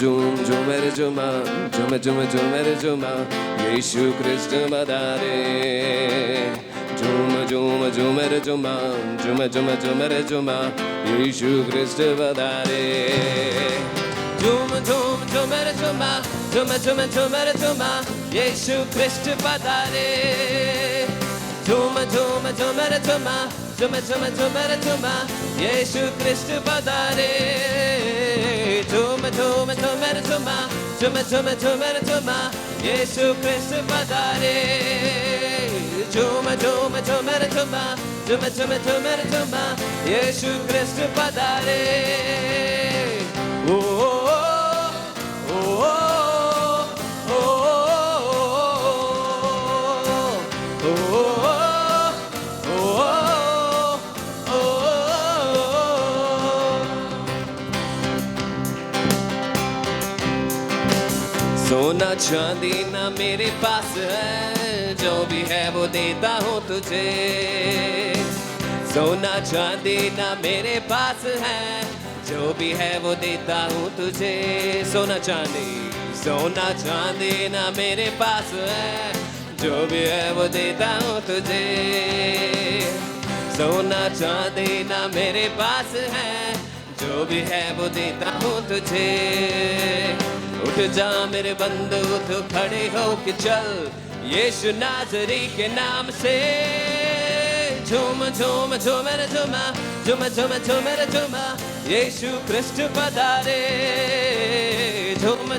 झूमर झुमा झूमर झुमा यीशु कृष्ण पधारे झूमर झुमा झूमर झुमा यीशु कृष्ण पधारे झूमर झुमा झूमर झुमा यीशु कृष्ण पधारे झूमर झुमा झूमर झुमा यीशु कृष्ण पधारे झूमर झुमा झूमर झुमा यीशु कृष्ण पधारे झूमर झुमा झूमर झुमा यीशु कृष्ण पधारे ओ सोना चांदी ना मेरे पास है जो भी है वो देता हूँ तुझे सोना चांदी ना मेरे पास है जो भी है वो देता हूँ तुझे सोना चांदी ना मेरे पास है जो भी है वो देता हूँ तुझे सोना चांदी ना मेरे पास है जो भी है वो देता हूँ तुझे उठ जा मेरे बंदू तो खड़े हो के चल यीशु नाज़री के नाम से झूमर झुमा यीशु कृष्ण पधारे झूमर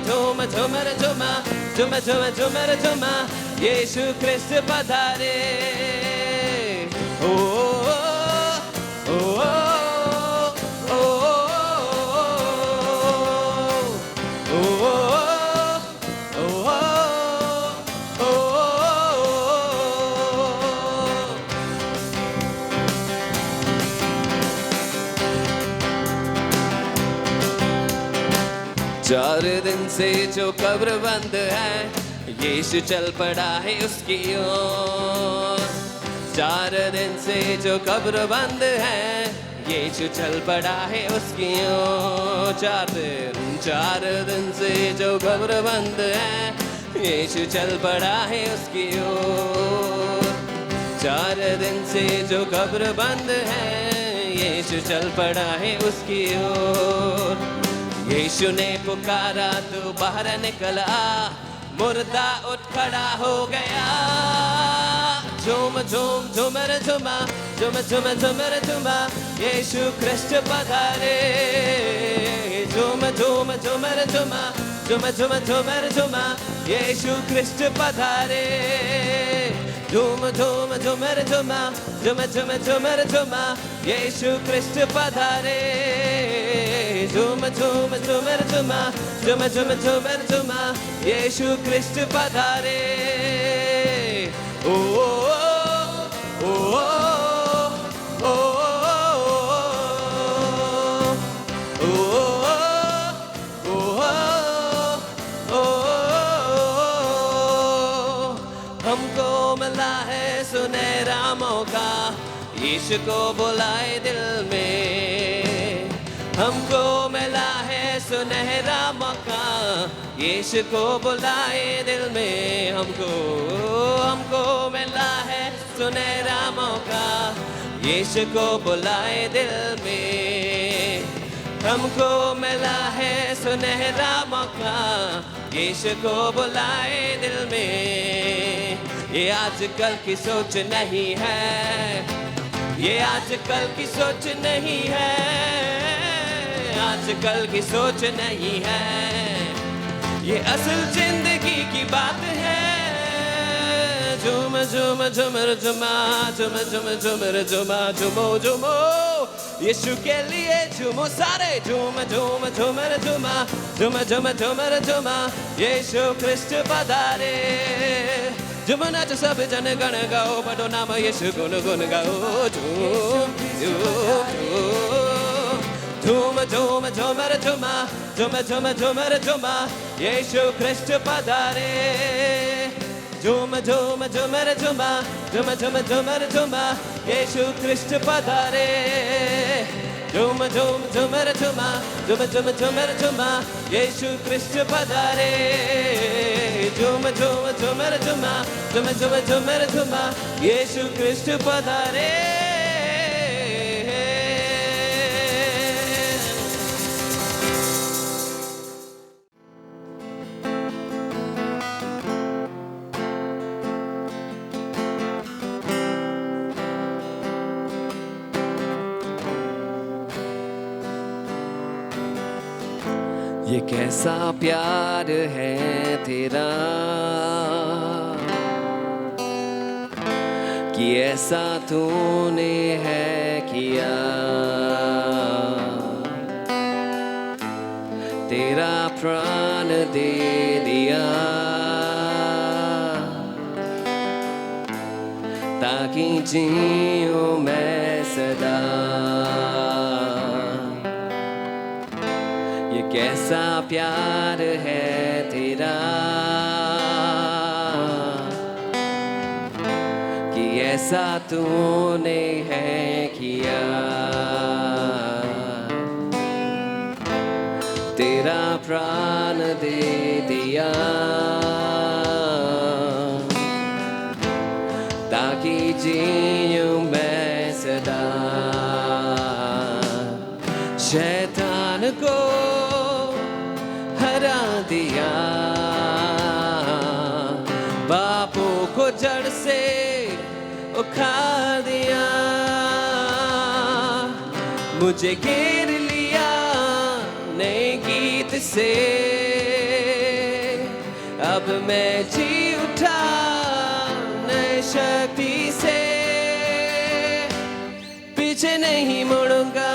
झुमा यीशु कृष्ण पधारे ओ चार दिन से जो कब्र बंद है यीशु चल पड़ा है उसकी ओर 4 दिन से जो कब्र बंद है यीशु चल पड़ा है उसकी ओर 4 दिन से जो कब्र बंद है यीशु चल पड़ा है उसकी ओर 4 दिन से जो कब्र बंद है यीशु चल पड़ा है उसकी ओर यीशु ने पुकारा तो बाहर निकला मुर्दा उठ खड़ा हो गया झूमर झुमा यीशु कृष्ण पधारे झूमर झुमा यीशु कृष्ण पधारे झूमर झुमा यीशु कृष्ण पधारे झूमर झुमा यीशु कृष्ण पधारे ओ हमको मिला है सुनहरा मौका यीशु को बुलाए दिल में हमको मिला है सुनहरा मौका यीशु को बुलाए दिल में हमको मिला है सुनहरा मौका यीशु को बुलाए दिल में हमको मिला है सुनहरा मौका यीशु को बुलाए दिल में ये आजकल की सोच नहीं है ये आजकल की सोच नहीं है आजकल की सोच नहीं है ये असल जिंदगी की बात है झूमर झुमा यीशु के लिए झूमो सारे झूमर झुमा यीशु कृष्ण पधारे झूमो नाचो सब जन गण गाओ बड़ो नाम यीशु गुण गाओ झूमर झुमा यीशु कृष्ण पधारे झूमर झुमा यीशु कृष्ण पधारे झूम झूम झूमर झूमा झूम झूम झूमर झूमा यीशु कृष्ण पधारे झूम झूम झूमर झूमा झूम झूम झूमर झूमा यीशु कृष्ण पधारे ये कैसा प्यार है तेरा कि ऐसा तूने है किया तेरा प्राण दे दिया ताकि जीऊं मैं सदा कैसा प्यार है तेरा कि ऐसा तूने है किया तेरा प्राण दे दिया ताकि जीऊं मैं सदा शैतान को हरा दिया बापों को जड़ से उखाड़ दिया मुझे घेर लिया नए गीत से अब मैं जी उठा नए शक्ति से पीछे नहीं मुड़ूंगा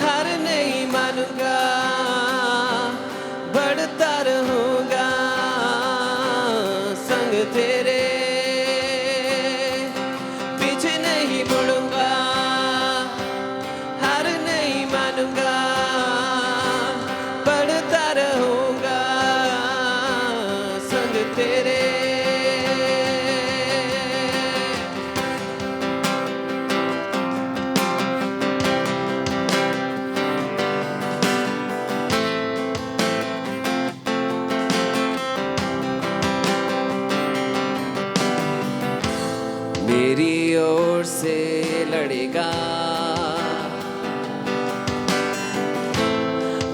हार नहीं मानूंगा बढ़ता रहूंगा संग तेरे पीछे नहीं मुड़ूंगा हार नहीं मानूंगा बढ़ता रहूंगा संग तेरे मेरी ओर से लड़ेगा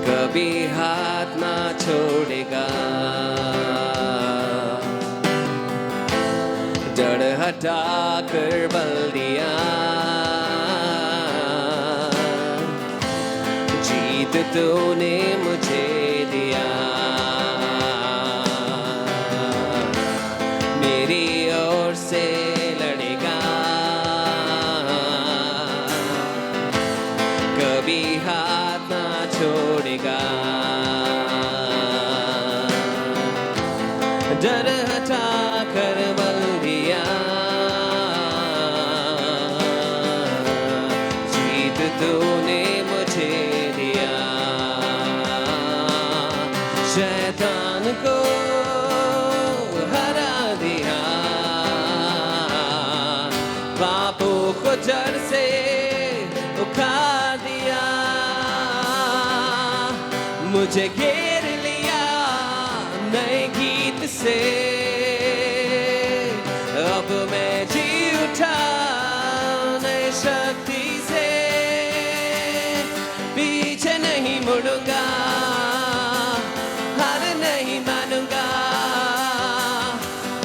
कभी हाथ ना छोड़ेगा जड़ हटा कर बल दिया जीत तूने मुझे दिया मेरी ओर से कभी हाथ ना छोड़ेगा डर हटा कर बल दिया जीत तूने मुझे दिया शैतान को हरा दिया पापों को जड़ से उखाड़ दिया मुझे घेर लिया नए गीत से अब मैं जी उठा नए शक्ति से पीछे नहीं मुड़ूंगा हार नहीं मानूंगा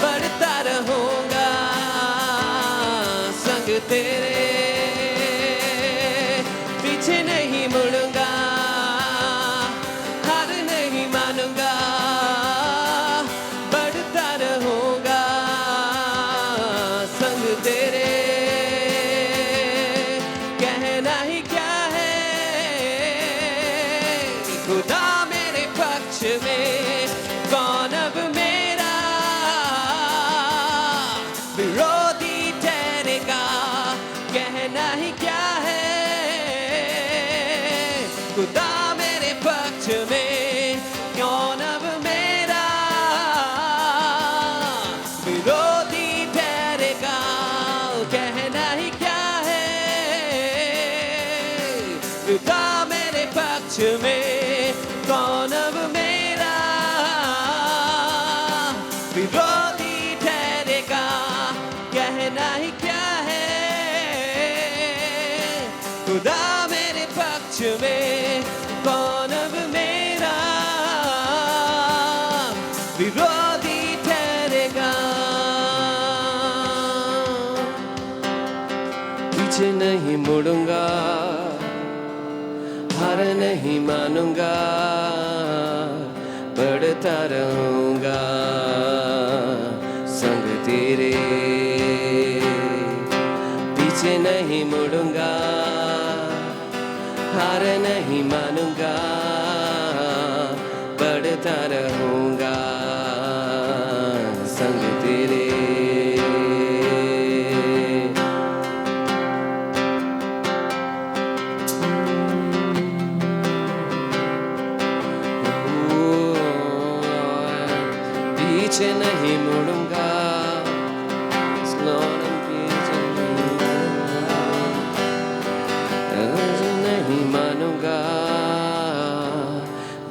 बढ़ता रहूंगा संग तेरे पीछे नहीं मुड़ूंगा हार नहीं मानूंगा बढ़ता रहूंगा संग तेरे कहना ही क्या है खुदा मेरे पक्ष में कौन अब मेरा विरोधी ठहरेगा कहना ही क्या है खुदा मेरे पक्ष में कौन अब मेरा विरोधी ठहरेगा कहना ही क्या है मेरे पक्ष में, कौन अब मेरा विरोधी ठहरेगा? कहना ही क्या है, खुदा मेरे पक्ष में, कौन अब मेरा विरोधी ठहरेगा? पीछे नहीं मुड़ूंगा, हार नहीं मानूंगा, बढ़ता रहूंगा संग तेरे। पीछे नहीं मुड़ूंगा, हार नहीं मानूंगा, बढ़ता रहूंगा संग तेरे। पीछे नहीं मुड़ूंगा, नहीं मानूंगा,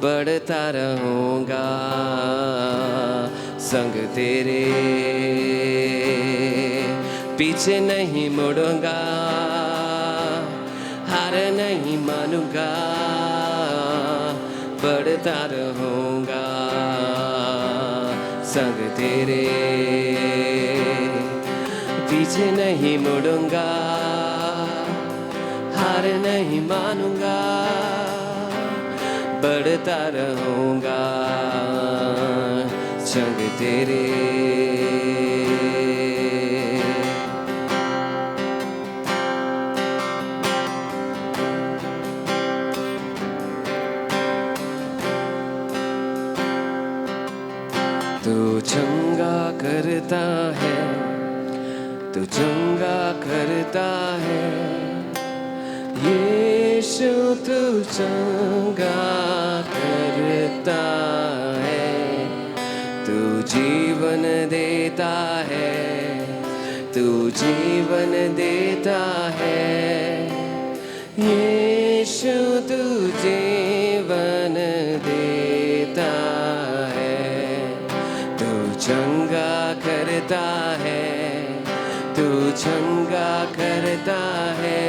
बढ़ता रहूंगा संग तेरे। पीछे नहीं मुड़ूंगा, हार नहीं मानूंगा, बढ़ता रहूंगा संग तेरे। पीछे नहीं मुड़ूंगा, हार नहीं मानूंगा, बढ़ता रहूंगा संग तेरे। तू चंगा करता है, तू चंगा करता है यीशु, तू चंगा करता है। तू जीवन देता है, तू जीवन देता है यीशु, तू जीवन देता है। तू चंगा करता है, तू चंगा करता है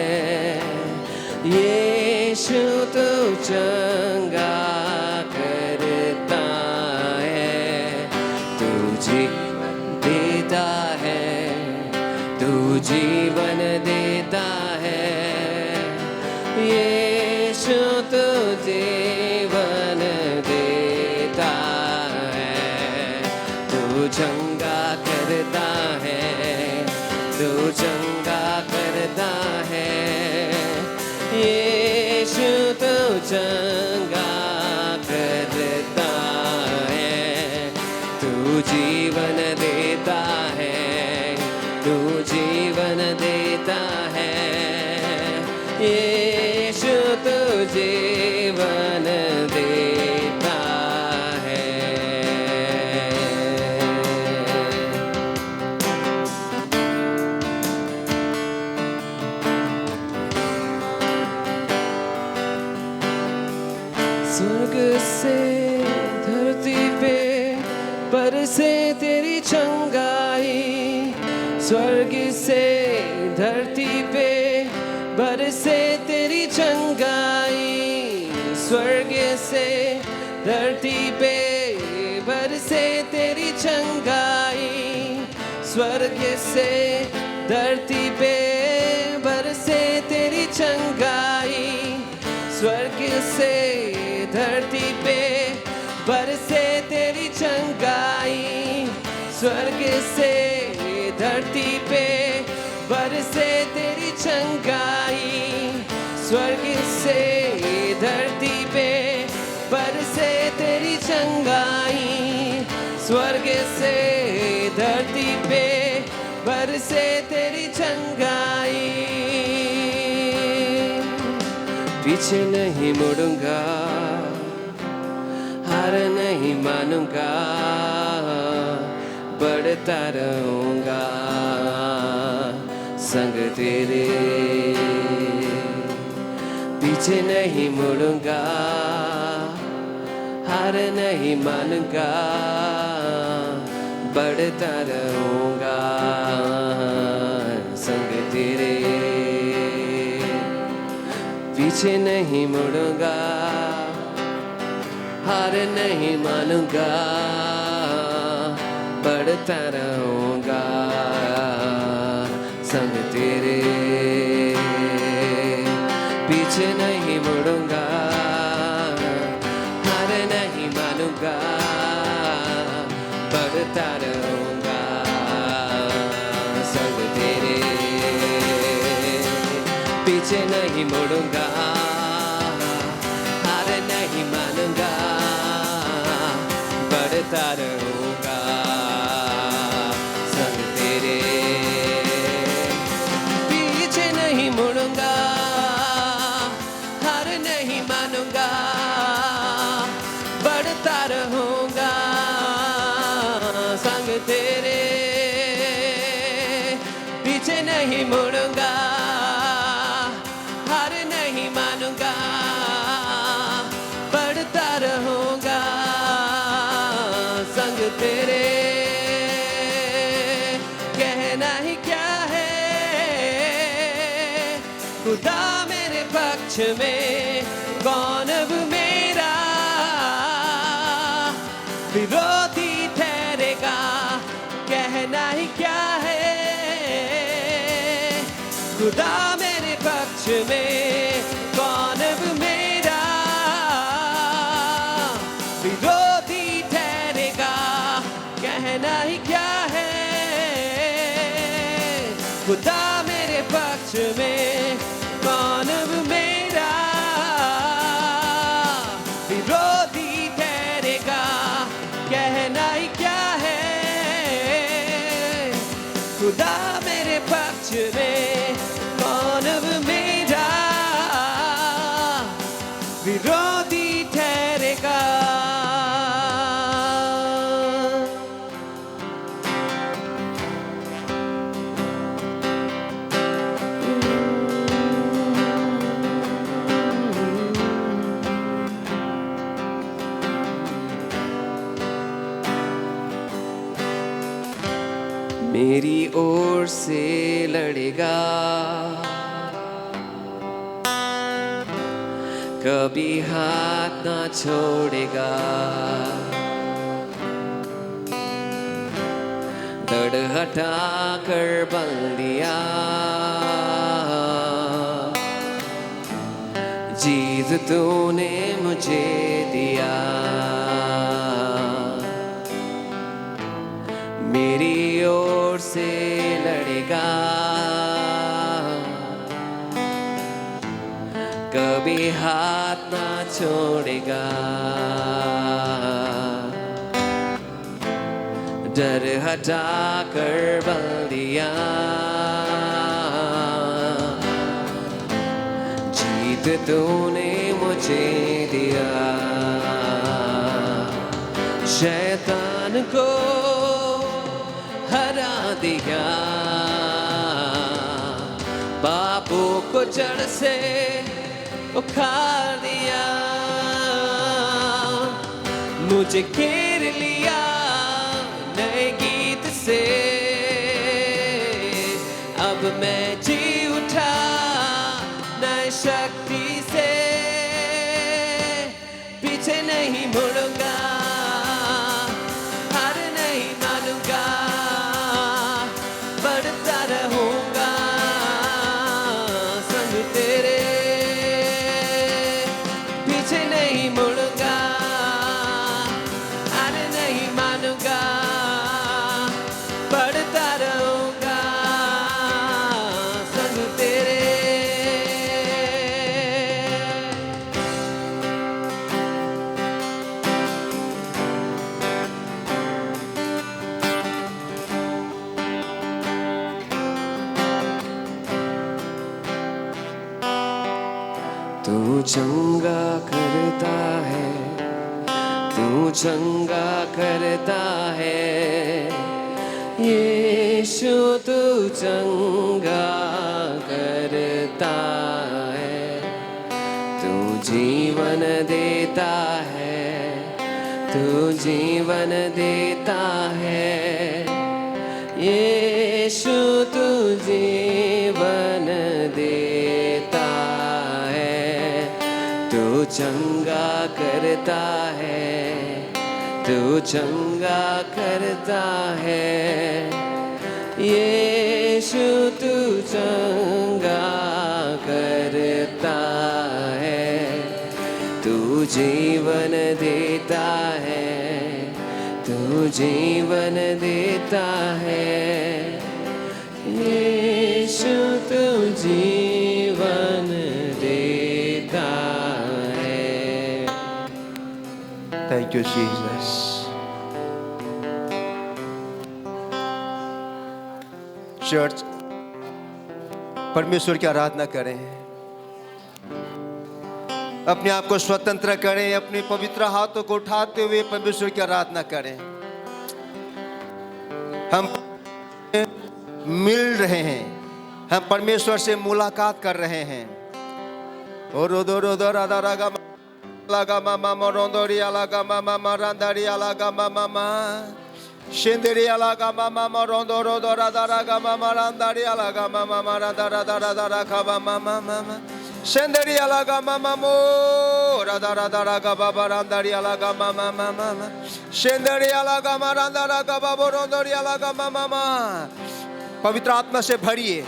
यीशु, तू चंगा करता है। तू जीवन देता है, तू जीवन देता है यीशु, तू जीवन देता है। तू चंगा करता है, तू चंगा करता है यीशु, तू चंगा करता है। तू जीवन देता है, तू जीवन देता है यीशु, तू जीवन देता है। स्वर्ग से धरती पे बरसे तेरी चंगाई, स्वर्ग से धरती पे बरसे तेरी चंगाई, स्वर्ग से धरती पे बरसे तेरी चंगाई, स्वर्ग से धरती पे बरसे तेरी चंगाई, स्वर्ग से धरती पे बरसे तेरी चंगाई, स्वर्ग से धरती पे बरसे तेरी चंगाई, स्वर्ग से धरती पे बरसे तेरी चंगाई, स्वर्ग से धरती पे बरसे तेरी चंगाई। पीछे नहीं मुड़ूंगा, हार नहीं मानूंगा, बढ़ता रहूंगा संग तेरे। पीछे नहीं मुड़ूंगा, हार नहीं मानूंगा, बढ़ता रहूंगा संग तेरे। पीछे नहीं मुड़ूंगा, हार नहीं मानूंगा, बढ़ता रहूंगा संग तेरे। पीछे नहीं मुड़ूंगा, हार नहीं मानूंगा, बढ़ता रहूंगा संग तेरे। पीछे नहीं मुड़ूंगा, हार नहीं मानूंगा, बढ़ता रहूंगा संग तेरे। पीछे नहीं मुड़ूंगा, हार नहीं मानूंगा, बढ़ता रहूंगा संग तेरे। पीछे नहीं मुड़ूंगा, हार नहीं मानूंगा, बढ़ता रहूंगा संग तेरे। कहना ही क्या है, खुदा मेरे पक्ष में, कौन अब मेरा विरोधी ठहरेगा। कहना ही क्या है, खुदा मेरे पक्ष में, कौन अब मेरा विरोधी ठहरेगा। कहना ही क्या है, खुदा मेरे पक्ष में, कौन अब मेरा विरोधी ठहरेगा। कहना ही क्या है, खुदा मेरे पक्ष में, कौन अब मेरा विरोधी ठहरेगा। मेरी ओर से लड़ेगा, कभी हाथ ना छोड़ेगा। दड़ हटा कर बंदिया, जीत तूने मुझे दिया। मेरी ओर से लड़ेगा, कभी हाथ ना छोड़ेगा। डर हटा कर बंदिया, जीत तूने मुझे दिया। शैतान को हरा दिया, पापों को जड़ से उखाड़ दिया। मुझे घेर लिया नए गीत से, अब मैं जी उठा नए शक्ति से। पीछे नहीं मुड़ूंगा, हार नहीं मानूंगा, बढ़ता रहूंगा संग तेरे। पीछे नहीं मुड़ूंगा, हार नहीं मानूंगा, बढ़ता रहूंगा संग तेरे। तू चंगा करता है, तू चंगा करता है, यीशु तू चंगा करता है। जीवन देता है, तू जीवन देता है, यीशु तू जीवन देता है, तू चंगा करता है, तू चंगा करता है, यीशु तू चंगा करता है, तू जीवन देता है, तू जीवन देता है, यीशु तू जीवन देता है। Thank you, Jesus. चर्च, परमेश्वर की आराधना करें, अपने आप को स्वतंत्र करें, अपने पवित्र हाथों को उठाते हुए परमेश्वर की आराधना करें। हम मिल रहे हैं, हम परमेश्वर से मुलाकात कर रहे हैं। और दो राधा रागा लागा मामा मोरोंदोरी लागा मामा मरांदारी लागा मामा शिंदेरी लागा मामा मोरोंदो रोदो राधा रागा मामा रांदारी लागा मामा मरांदा राधा राधा रागा मामा मामा शिंदेरी लागा मामा मो राधा राधा रागा बाबा रांदारी लागा मामा मामा शिंदेरी लागा मरांदा रागा बाबा रोंदोरी लागा मामा मामा। पवित्र आत्मा से भरिए,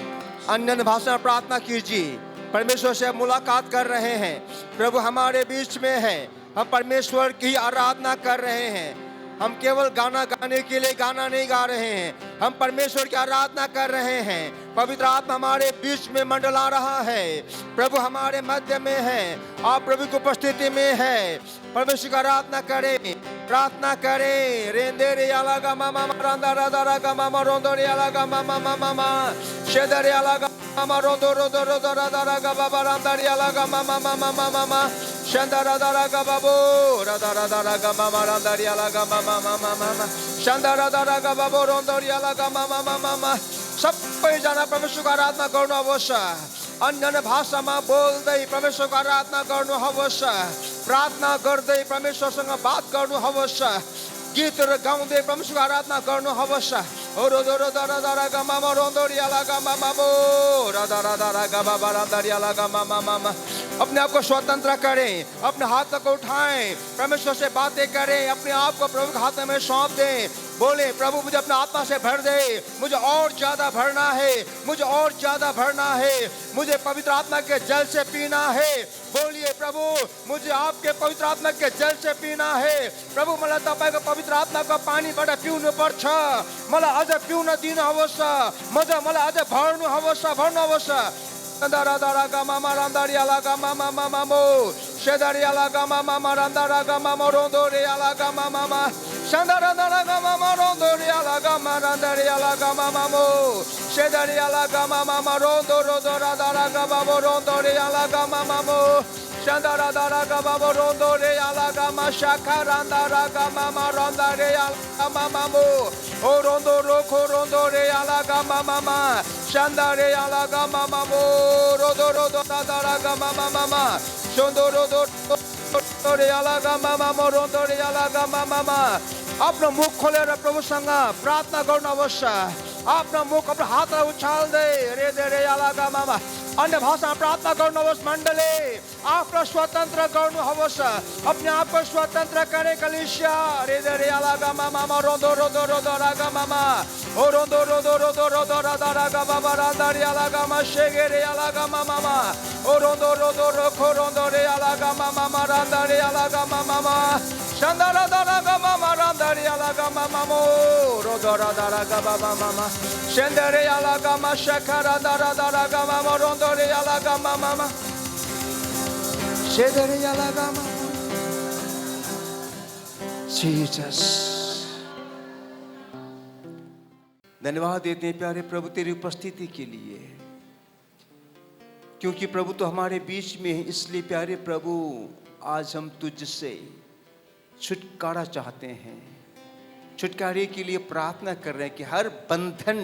अन्य भाषा में प्रार्थना कीजिए, परमेश्वर से मुलाकात कर रहे हैं। प्रभु हमारे बीच में है, हम परमेश्वर की आराधना कर रहे हैं। हम केवल गाना गाने के लिए गाना नहीं गा रहे हैं, हम परमेश्वर की आराधना कर रहे हैं। पवित्र आत्मा हमारे बीच में मंडला रहा है, प्रभु हमारे मध्य में है, आप प्रभु की उपस्थिति में है। परमेश्वर की आराधना करें, प्रार्थना करें। रेंदेरे अलगा मामा रांदा राधा रागा मामा रोंदोरे अलगा मामा मामा शेदरे अलगा मामा रोंदो रोदो रोदो राधा रागा बाबा रांदारी अलगा मामा मामा मामा शंदा राधा रागा बाबू राधा राधा रागा मामा रांदारी अलगा मामा मामा मामा शंदा राधा रागा बाबू रोंदोरी अलगा मामा मामा मामा। सबैजना परमेश्वरको आराधना गर्नुहोस्, अन्य भाषामा बोल्दै परमेश्वरको आराधना गर्नुहोस्, प्रार्थना गर्दै परमेश्वरसँग बात गर्नुहोस्, गीतहरू गाउँदै परमेश्वरको आराधना गर्नुहोस्। अपने आप को स्वतंत्र करें, अपने हाथ को उठाएं, परमेश्वर से बातें करें, अपने आप को प्रभु के हाथ में सौंप दें। बोले, प्रभु मुझे अपने आत्मा से भर दे, मुझे और ज्यादा भरना है, मुझे और ज्यादा भरना है, मुझे पवित्र आत्मा के जल से पीना है। बोलिए, प्रभु मुझे आपके पवित्र आत्मा के जल से पीना है। प्रभु मलाई तपाईको पवित्र आत्माको पानीबाट पिउनु पर्छ, मलाई अझ पिउन दिनुहोस्, मलाई अझ भर्नुहोस् भर्नुहोस्। Sandara daraga mama randari alaga mama mama mo shedari alaga mama maranda raga mama rondori alaga mama ma Sandara daraga mama rondori alaga marandari alaga mama mo shedari alaga mama marondo rodora daraga babo rondori alaga mama mo Sandara daraga babo rondori alaga ma shakaranda raga mama rondari alaga mama mo O rondo roko rondori alaga mama ma Shandare alaga mama mo rodo rodo daraga mama mama shondo rodo rodo alaga mama mo rondo alaga mama mama अपना मुख खोलेर प्रभुसँग प्रार्थना गर्न अवश्य अपना मुख अपना हात उछाल्दै रे दे रे alaga mama अन्य भाषा प्रार्थना गर्न अवश्य मण्डली आफ्नो स्वतन्त्र गर्नु अवश्य अपने आप को स्वतन्त्र करे कलिसिया रे दे रे alaga mama rondo rodo rodo alaga mama O rondo rodo rodo rodo raga baba randari alaga ma shegere alaga mama O rondo rodo roko rondo re alaga mama randari alaga mama Shandara daraga mama randari alaga mama mo rodo raga baba mama Shendere alaga ma shakara daraga mama rondo re alaga mama Shedere alaga mama Jesus धन्यवाद देते हैं प्यारे प्रभु तेरी उपस्थिति के लिए क्योंकि प्रभु तो हमारे बीच में है इसलिए प्यारे प्रभु आज हम तुझसे छुटकारा चाहते हैं छुटकारे के लिए प्रार्थना कर रहे हैं कि हर बंधन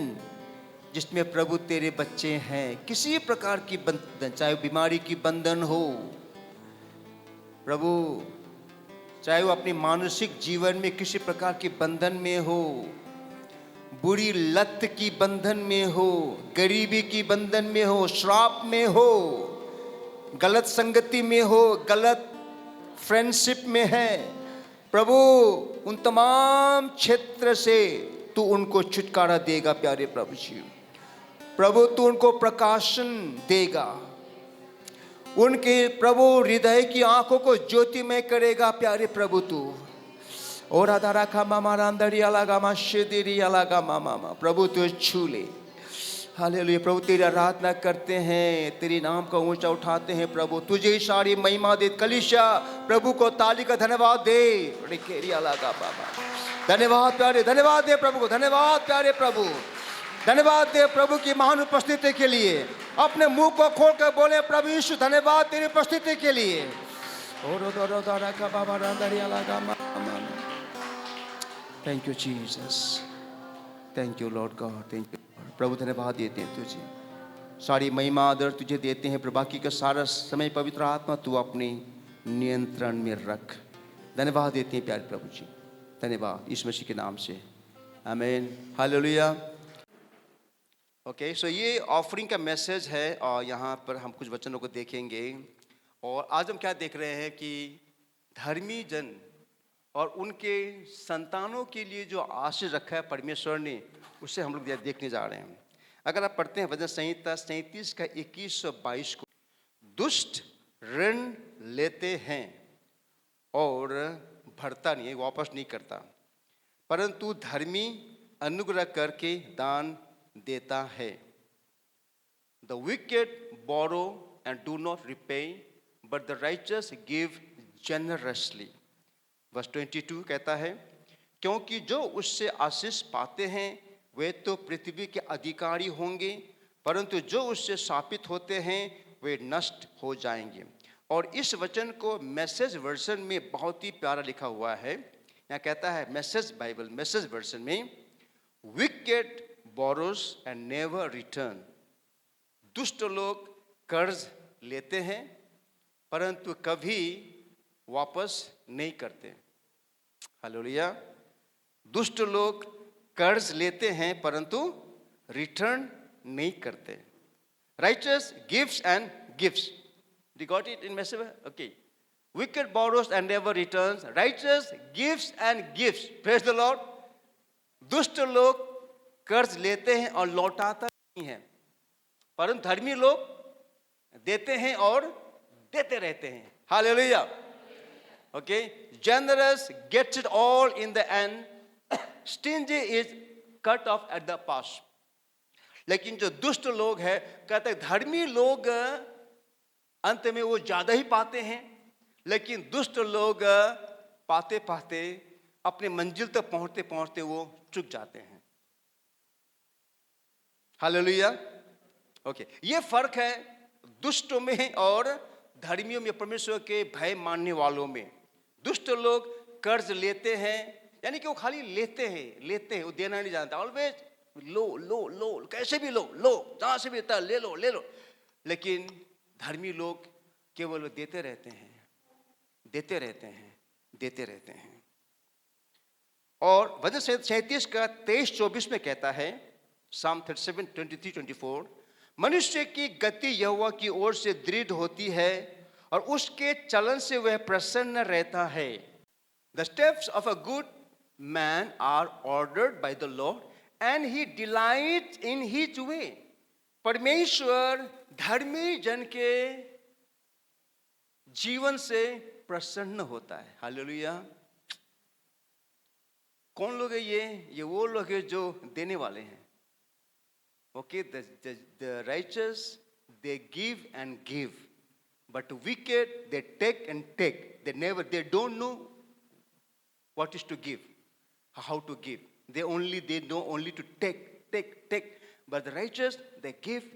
जिसमें प्रभु तेरे बच्चे हैं किसी प्रकार की बंधन चाहे बीमारी की बंधन हो प्रभु चाहे वो अपनी मानसिक जीवन में किसी प्रकार के बंधन में हो, बुरी लत की बंधन में हो, गरीबी की बंधन में हो, श्राप में हो, गलत संगति में हो, गलत फ्रेंडशिप में है, प्रभु उन तमाम क्षेत्र से तू उनको छुटकारा देगा प्यारे प्रभु जी। प्रभु तू उनको प्रकाशन देगा, उनके प्रभु हृदय की आंखों को ज्योतिमय करेगा प्यारे प्रभु तू। और आधारा का मामा रांदरी अलगा मा शेदेरी अलगा मामा, प्रभु तू छू ले। हालेलुया प्रभु तेरी आराधना करते हैं, तेरी नाम का ऊंचा उठाते हैं प्रभु, तुझे सारी महिमा दे। कलीसिया प्रभु को ताली का धन्यवाद दे। धन्यवाद प्यारे, धन्यवाद दे प्रभु को, धन्यवाद प्यारे प्रभु, धन्यवाद दे प्रभु की महान उपस्थिति के लिए। अपने मुंह को खोल कर बोले प्रभु यीशु धन्यवाद तेरी उपस्थिति के लिए। Thank you Jesus, thank you Lord God, thank you प्रभु, धन्यवाद देते हैं तुझे, सारी महिमा आदर तुझे देते हैं प्रभु। बाकी का सारा समय पवित्र आत्मा तू अपने नियंत्रण में रख। धन्यवाद देते हैं प्यारे प्रभु जी, धन्यवाद यीशु मसीह के नाम से, आमीन, हालेलुया। ओके, सो ये ऑफरिंग का मैसेज है और यहाँ पर हम कुछ वचनों को देखेंगे। और आज हम क्या देख रहे हैं कि धर्मी जन और उनके संतानों के लिए जो आशीष रखा है परमेश्वर ने, उससे हम लोग देखने जा रहे हैं। अगर आप पढ़ते हैं वचन संहिता 37 का 21 और 22 को, दुष्ट ऋण लेते हैं और भरता नहीं, वापस नहीं करता, परंतु धर्मी अनुग्रह करके दान देता है। The wicked borrow and do not repay, but the righteous give generously. Verse 22 कहता है, क्योंकि जो उससे आशीष पाते हैं वे तो पृथ्वी के अधिकारी होंगे, परंतु जो उससे शापित होते हैं वे नष्ट हो जाएंगे। और इस वचन को मैसेज वर्जन में बहुत ही प्यारा लिखा हुआ है। यहाँ कहता है मैसेज बाइबल मैसेज वर्जन में, wicked borrows and never return. दुष्ट लोग कर्ज लेते हैं परंतु कभी वापस नहीं करते। हालेलुया। दुष्ट लोग कर्ज लेते हैं परंतु रिटर्न नहीं करते। Righteous gives and gives, you got it in message? Okay. Wicked borrows and never returns. Righteous gives and gives. Praise the Lord. दुष्ट लोग कर्ज लेते हैं और लौटाता नहीं है, परंतु धर्मी लोग देते हैं और देते रहते हैं। Hallelujah. Okay. Generous gets it all in the end. Stingy is cut off at the pass. लेकिन जो दुष्ट लोग हैं, कहते हैं धर्मी लोग अंत में वो ज्यादा ही पाते हैं, लेकिन दुष्ट लोग पाते पाते अपने मंजिल तक पहुंचते पहुंचते वो चुक जाते हैं। हालेलुया। ओके, ये फर्क है दुष्टों में और धर्मियों में, परमेश्वर के भय मानने वालों में। दुष्ट लोग कर्ज लेते हैं, यानी कि वो खाली लेते हैं, वो देना नहीं जानता। ऑलवेज लो लो लो, कैसे भी लो, जहां से भी ले लो ले लो। लेकिन धर्मी लोग केवल देते रहते हैं, देते रहते हैं, देते रहते हैं। और वचन 37 का 23-24 में कहता है, Psalm 37, 23-24, मनुष्य की गति यहोवा की ओर से दृढ़ होती है और उसके चलन से वह प्रसन्न रहता है। The steps of a good man are ordered by the Lord and he delights in his way. परमेश्वर धर्मी जन के जीवन से प्रसन्न होता है। हालेलुया। कौन लोग है ये वो लोग हैं जो देने वाले हैं। Okay, the righteous they give and give, but wicked they take and take. They don't know what is to give, how to give. They know only to take. But the righteous they give.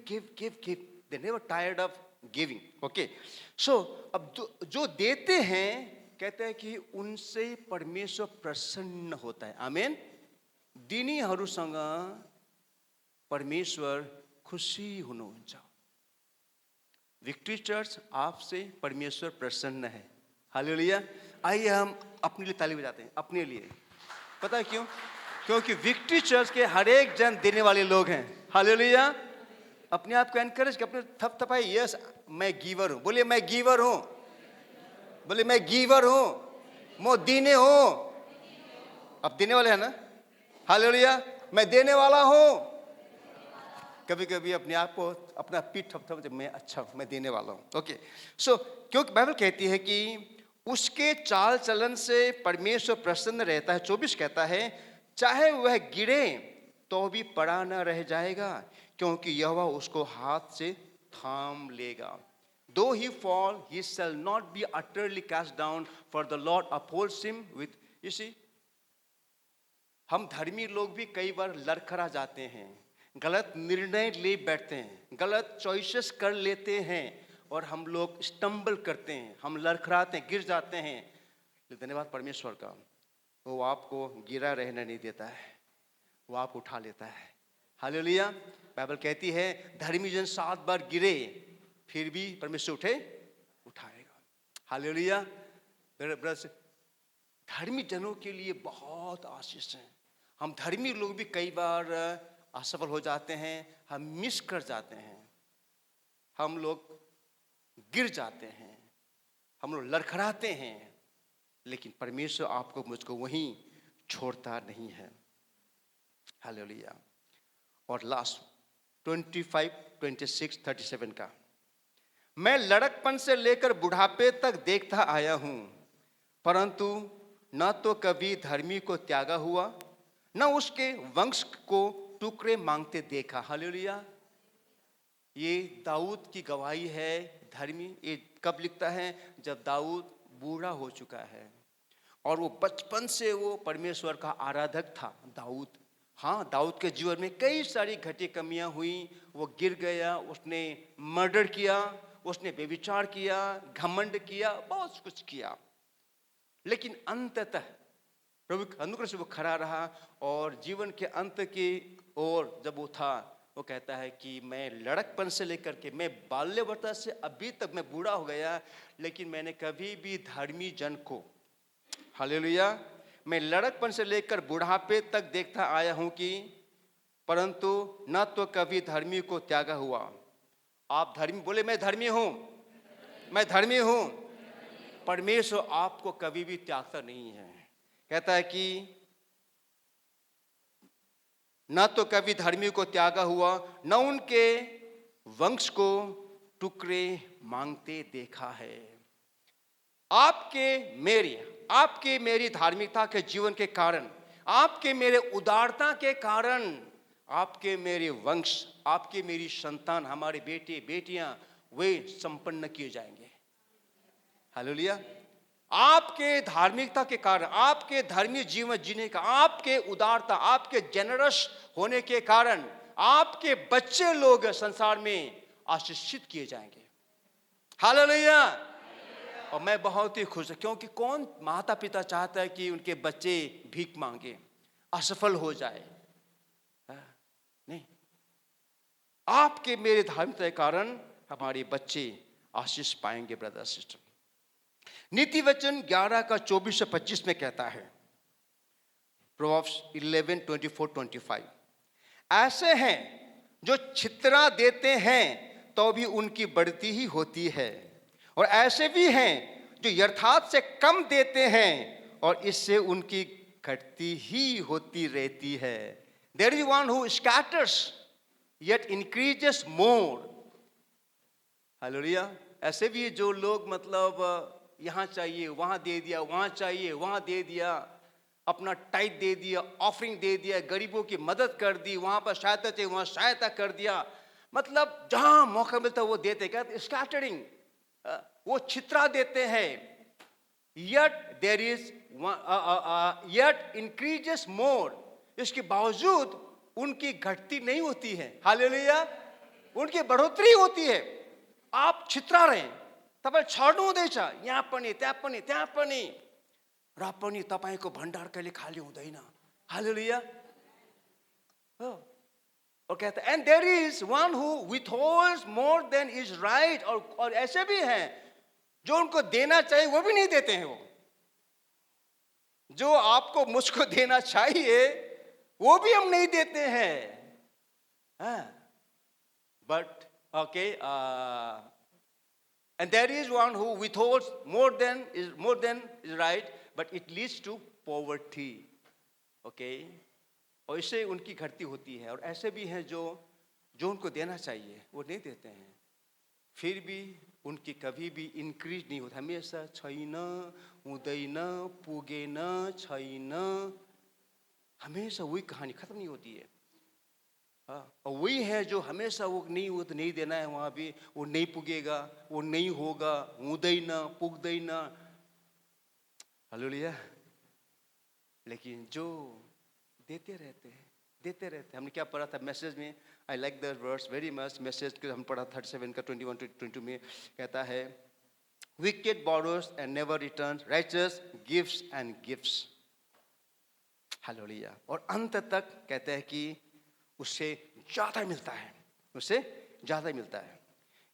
They never tired of giving. Okay, so अब जो देते हैं, कहते हैं कि उनसे परमेश्वर प्रसन्न होता है। आमीन। दिनीहरूसँग परमेश्वर खुशी हुनुहुन्छ। विक्ट्री चर्च आपसे परमेश्वर प्रसन्न है। हालेलुया। आइए हम अपने लिए ताली बजाते हैं, अपने लिए। पता है क्यों? क्योंकि विक्ट्री चर्च के हर एक जन देने वाले लोग हैं। हालेलुया। अपने आप को एनकरेज, अपने थपथपाई, यस मैं गीवर हूं। बोलिए मैं गीवर हूं। बोलिए मैं गीवर हूं, मैं देने हूं। अब देने वाले हैं ना? हालेलुया। मैं देने वाला हूं। कभी कभी अपने आप को अपना पीठ थपथप, मैं अच्छा हूं, मैं देने वाला हूं। ओके, सो क्योंकि बाइबल कहती है कि उसके चाल चलन से परमेश्वर प्रसन्न रहता है। 24 कहता है चाहे वह गिरे तो भी पड़ा न रह जाएगा, क्योंकि यहोवा उसको हाथ से थाम लेगा। Though he fall, he shall not be utterly cast down, for the Lord upholds him with, you see, हम धर्मी लोग भी कई बार लड़खड़ा जाते हैं, गलत निर्णय ले बैठते हैं, गलत चॉइसेस कर लेते हैं और हम लोग स्टम्बल करते हैं, हम लड़खड़ाते हैं, गिर जाते हैं। लेकिन धन्यवाद परमेश्वर का, वो आपको गिरा रहने नहीं देता है, वो आप उठा लेता है। हालेलुया। बाइबल कहती है धर्मी जन 7 बार गिरे फिर भी परमेश्वर उठाएगा। हालेलुया। धर्मी जनों के लिए बहुत आशीष है। हम धर्मी लोग भी कई बार असफल हो जाते हैं, हम मिस कर जाते हैं, हम लोग गिर जाते हैं, हम लोग लड़खड़ाते हैं, लेकिन परमेश्वर आपको मुझको वहीं छोड़ता नहीं है। हालेलुया। और लास्ट 25, 26, 37 का, मैं लड़कपन से लेकर बुढ़ापे तक देखता आया हूं, परंतु न तो कभी धर्मी को त्यागा हुआ, न उसके वंश को टुकड़े मांगते देखा। हालेलुया। ये दाऊद की गवाही है। धर्मी ये कब लिखता है? जब दाऊद बूढ़ा हो चुका है और वो बचपन से वो परमेश्वर का आराधक था। दाऊद, हाँ, दाऊद के जीवन में कई सारी घटी कमियां हुई। वो गिर गया, उसने मर्डर किया, उसने व्यभिचार किया, घमंड किया, बहुत कुछ किया, लेकिन अंततः प्रभु के अनुग्रह से वो खड़ा रहा और जीवन के अंत की ओर जब वो था, वो कहता है कि मैं लड़कपन से लेकर के, मैं बाल्यावस्था से अभी तक मैं बूढ़ा हो गया, लेकिन मैंने कभी भी धर्मी जन को, हालेलुया, मैं लड़कपन से लेकर बुढ़ापे तक देखता आया हूं कि परंतु न तो कभी धर्मी को त्यागा हुआ। आप धर्मी, बोले मैं धर्मी हूं, मैं धर्मी हूं। परमेश्वर आपको कभी भी त्यागता नहीं है। कहता है कि न तो कभी धर्मी को त्यागा हुआ, न उनके वंश को टुकड़े मांगते देखा है। आपके मेरी धार्मिकता के जीवन के कारण, आपके मेरे उदारता के कारण, आपके मेरे वंश, आपके मेरी संतान, हमारे बेटे बेटियां, वे संपन्न किए जाएंगे। हालेलुया। आपके धार्मिकता के कारण, आपके धर्मी जीवन जीने का, आपके उदारता, आपके जेनरस होने के कारण आपके बच्चे लोग संसार में आशीषित किए जाएंगे। हालेलुया। और मैं बहुत ही खुश हूं, क्योंकि कौन माता पिता चाहता है कि उनके बच्चे भीख मांगे, असफल हो जाए? नहीं, आपके मेरे धार्मिकता के कारण हमारे बच्चे आशीष पाएंगे। ब्रदर सिस्टर, नीति वचन 11 का 24 से 25 में कहता है, प्रोवर्ब्स 11, 24, 25, ऐसे हैं जो छितरा देते हैं तो भी उनकी बढ़ती ही होती है, और ऐसे भी हैं जो यथार्थ से कम देते हैं और इससे उनकी घटती ही होती रहती है। There is one who scatters yet increases more. Hallelujah. ऐसे भी जो लोग मतलब यहाँ चाहिए वहाँ दे दिया, वहाँ चाहिए वहाँ दे दिया, अपना टाइट दे दिया, ऑफरिंग दे दिया, गरीबों की मदद कर दी, वहाँ पर सहायता चाहिए वहाँ सहायता कर दिया, मतलब जहाँ मौका मिलता वो देते। कहते स्कैटरिंग, वो छितरा देते हैं। yet there is yet increases more, इसके बावजूद उनकी घटती नहीं होती है। हालेलुया। उनकी बढ़ोतरी होती है। आप छितरा रहे, तपाईं छड्नु हुँदैछ, यहाँ पनि त्यहाँ पनि त्यहाँ पनि, र पनि तपाईको भण्डार कहिले खाली हुँदैन। हालेलुया। और कहता है, and there is one who withholds more than is right, और ऐसे भी हैं जो उनको देना चाहिए वो भी नहीं देते हैं। वो जो आपको मुझको देना चाहिए वो भी हम नहीं देते हैं। But okay, and there is one who withholds more than is right, but it leads to poverty. Okay, और इससे उनकी घटती होती है। और ऐसे भी हैं जो उनको देना चाहिए वो नहीं देते हैं, फिर भी उनकी कभी भी इंक्रीज नहीं होता, हमेशा छैन, हुँदैन, पुगेन, छैन, हमेशा वही कहानी खत्म नहीं होती है। और वही है जो हमेशा वो नहीं, वो तो नहीं देना है, वहाँ भी वो नहीं पुगेगा, वो नहीं होगा, हुँदैन, पुग्दैन। हालेलुया। लेकिन जो देते रहते हैं, देते रहते हैं। हमने क्या पढ़ा था मैसेज में, आई like the words very much. Message के हम पढ़ा 37 का 21 to 22 में कहता है, wicked borrows and never returns, righteous gives and gives. Hallelujah. और अंत तक कहते हैं कि उससे ज़्यादा मिलता है, उससे ज़्यादा मिलता है।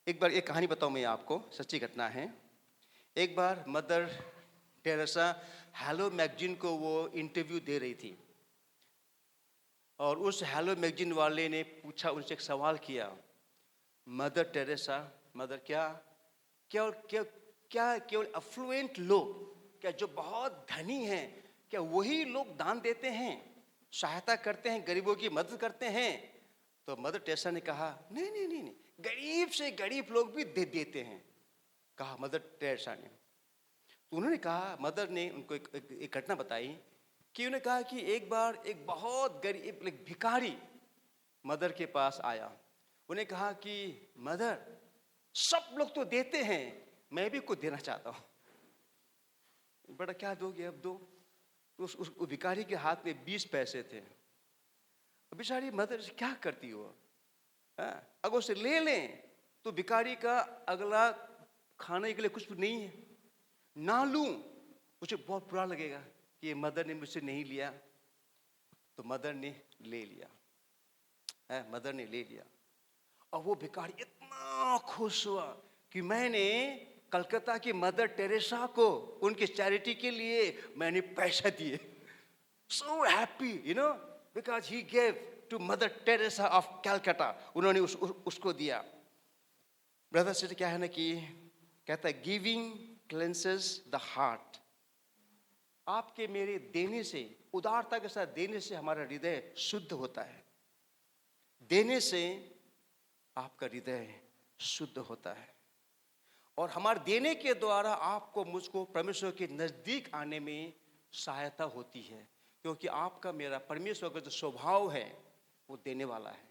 एक बार एक कहानी बताऊँ मैं आपको, सच्ची घटना है। एक बार मदर टेरेसा हेलो मैगजीन को वो इंटरव्यू दे रही थी, और उस हेलो मैगजीन वाले ने पूछा, उनसे एक सवाल किया, मदर टेरेसा, मदर क्या क्या क्या क्या केवल अफ्लुएंट लोग, क्या जो बहुत धनी हैं, क्या वही लोग दान देते हैं, सहायता करते हैं, गरीबों की मदद करते हैं? तो मदर टेरेसा ने कहा, नहीं नहीं नहीं नहीं, गरीब से गरीब लोग भी देते हैं, कहा मदर टेरेसा ने। तो उन्होंने कहा, मदर ने उनको एक घटना बताई कि उन्होंने कहा कि एक बार एक बहुत गरीब एक भिखारी मदर के पास आया। उन्हें कहा कि मदर, सब लोग तो देते हैं, मैं भी कुछ देना चाहता हूँ। बड़ा क्या दोगे, अब दो। तो उस भिखारी के हाथ में 20 पैसे थे। बेचारी मदर क्या करती हो, अगर उसे ले लें तो भिखारी का अगला खाने के लिए कुछ नहीं है, ना लूं मुझे बहुत बुरा लगेगा कि ये मदर ने मुझसे नहीं लिया। तो मदर ने ले लिया, मदर ने ले लिया। और वो भिखारी इतना खुश हुआ कि मैंने कलकत्ता की मदर टेरेसा को उनकी चैरिटी के लिए मैंने पैसा दिए। So happy, you know, because he gave to Mother Teresa of Calcutta. उन्होंने उसको दिया। ब्रदर सिस्टर, क्या है ना कि कहता है गिविंग क्लेंसेस द हार्ट। आपके मेरे देने से, उदारता के साथ देने से हमारा हृदय शुद्ध होता है। देने से आपका हृदय शुद्ध होता है, और हमारे देने के द्वारा आपको मुझको परमेश्वर के नजदीक आने में सहायता होती है, क्योंकि आपका मेरा परमेश्वर का जो स्वभाव है वो देने वाला है,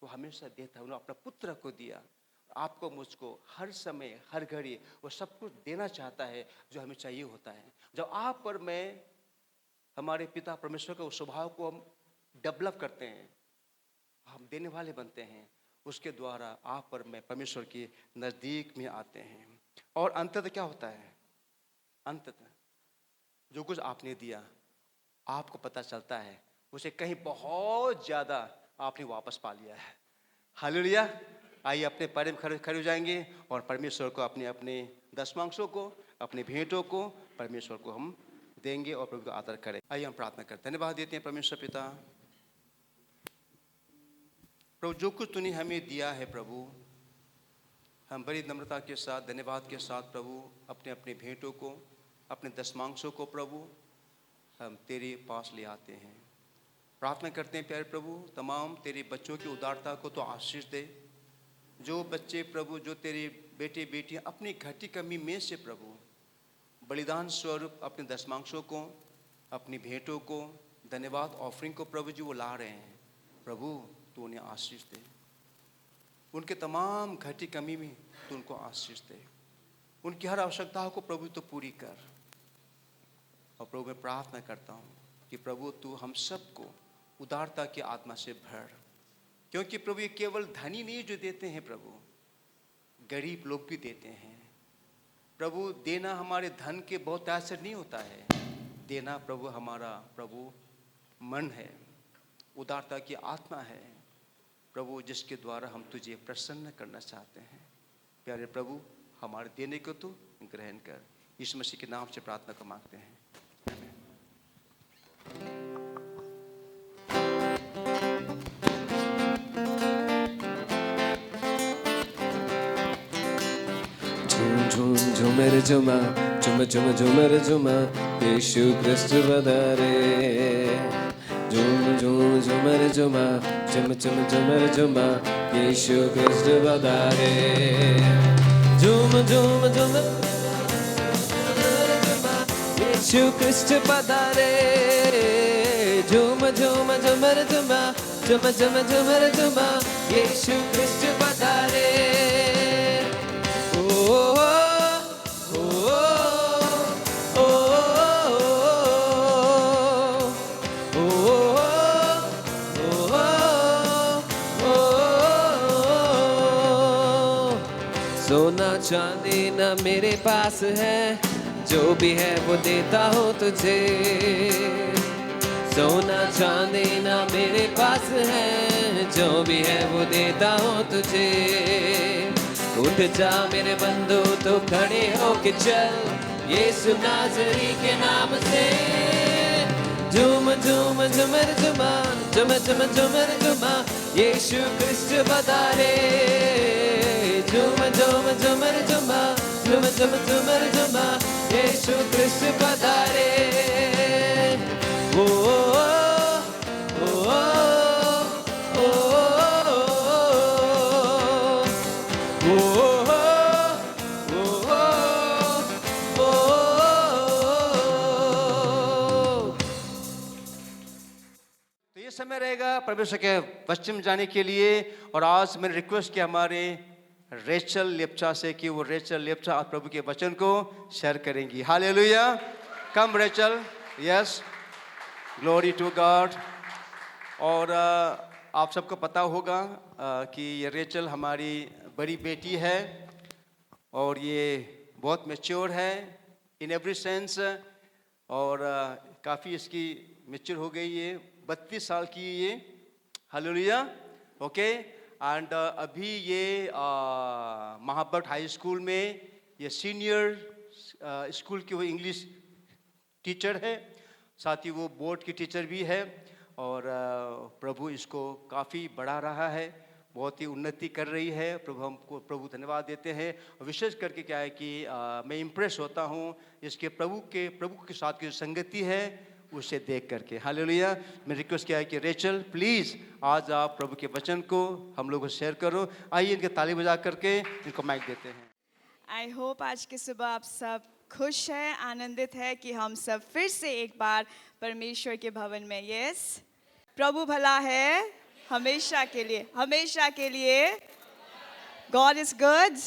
वो हमेशा देता है। उन्होंने अपना पुत्र को दिया, आपको मुझको हर समय हर घड़ी वो सब कुछ देना चाहता है जो हमें चाहिए होता है। जब आप पर मैं हमारे पिता परमेश्वर का उस स्वभाव को हम डेवलप करते हैं, हम देने वाले बनते हैं, उसके द्वारा आप पर मैं परमेश्वर के नज़दीक में आते हैं। और अंततः क्या होता है, अंततः जो कुछ आपने दिया आपको पता चलता है उसे कहीं बहुत ज़्यादा आपने वापस पा लिया है। हालेलुया। आइए अपने पैर में खड़े हो जाएंगे और परमेश्वर को अपने अपने दशमांशों को, अपने भेंटों को परमेश्वर को हम देंगे और प्रभु का आदर करें। आइए हम प्रार्थना करते हैं। धन्यवाद देते हैं परमेश्वर पिता, प्रभु जो कुछ तूने हमें दिया है प्रभु, हम बड़ी नम्रता के साथ, धन्यवाद के साथ प्रभु अपने अपने भेंटों को, अपने दशमांशों को प्रभु हम तेरे पास ले आते हैं। प्रार्थना करते हैं प्यारे प्रभु, तमाम तेरे बच्चों की उदारता को तो आशीष दे। जो बच्चे प्रभु, जो तेरे बेटे बेटियां अपनी घटी कमी में से प्रभु बलिदान स्वरूप अपने दशमांशों को, अपनी भेंटों को, धन्यवाद ऑफरिंग को प्रभु जी वो ला रहे हैं, प्रभु तू उन्हें आशीष दे। उनके तमाम घटी कमी में तू उनको आशीष दे। उनकी हर आवश्यकताओं को प्रभु तो पूरी कर। और प्रभु मैं प्रार्थना करता हूँ कि प्रभु तू हम सबको उदारता की आत्मा से भर, क्योंकि प्रभु ये केवल धनी नहीं जो देते हैं प्रभु, गरीब लोग भी देते हैं प्रभु। देना हमारे धन के बहुत असर नहीं होता है, देना प्रभु हमारा प्रभु मन है, उदारता की आत्मा है प्रभु, जिसके द्वारा हम तुझे प्रसन्न करना चाहते हैं। प्यारे प्रभु हमारे देने को तो ग्रहण कर। यीशु मसीह के नाम से प्रार्थना को मांगते हैं। झूम झूम झूमर झुमा, झुम झुम झूमर झुमा, यीशु ख्रिस्त पधारे। झूम झूम झूमर झुमा, झुम झुम झूमर झुमा, यीशु ख्रिस्त पधारे। झूम झूम झूमर झुमा, यीशु ख्रिस्त पधारे। झूम झूम झूमर झुमा, झुम झुम झूमर झुमा, यीशु ख्रिस्त पधारे। सोना चांदी ना मेरे पास है, जो भी है वो देता हूँ तुझे। सोना चांदी ना मेरे पास है, जो भी है वो देता हूँ तुझे। उठ जा मेरे बंधु तो खड़े होके चल, यीशु नाज़री के नाम से। झूम झूम झूमर झुमा, झुम झुम झूमर झुमा, यीशु ख्रिस्त पधारे। झूम झूम झूमर झुमा, झुम झुम झूमर झुमा, यीशु ख्रिस्त पधारे। ओ ओ ओ तो ये समय रहेगा परमेश्वर के पश्चिम जाने के लिए। और आज मैंने रिक्वेस्ट किया हमारे रेचल लेप्चा से कि वो रेचल लेप्चा आज प्रभु के वचन को शेयर करेंगी। Hallelujah. Come Rachel. Yes, glory to God. और आप सबको पता होगा कि ये रेचल हमारी बड़ी बेटी है और ये बहुत मैच्योर है इन एवरी सेंस। और काफ़ी इसकी मैच्योर हो गई है, 32 साल की ये। हालेलुया। ओके। एंड अभी ये महाबट हाई स्कूल में ये सीनियर स्कूल की वो इंग्लिश टीचर है, साथ ही वो बोर्ड की टीचर भी है। और प्रभु इसको काफ़ी बढ़ा रहा है, बहुत ही उन्नति कर रही है। प्रभु धन्यवाद देते हैं। और विशेष करके क्या है कि मैं इम्प्रेस होता हूँ इसके प्रभु के साथ की जो संगति है उसे देख करके। हालेलुया। मैं रिक्वेस्ट किया है कि रेचल प्लीज़ आज आप प्रभु के वचन को हम लोगों को शेयर करो। आइए इनके ताली बजा करके इनको माइक देते हैं। आई होप आज की सुबह आप सब खुश हैं, आनंदित है कि हम सब फिर से एक बार परमेश्वर के भवन में। यस, प्रभु भला है हमेशा के लिए, हमेशा के लिए। God is good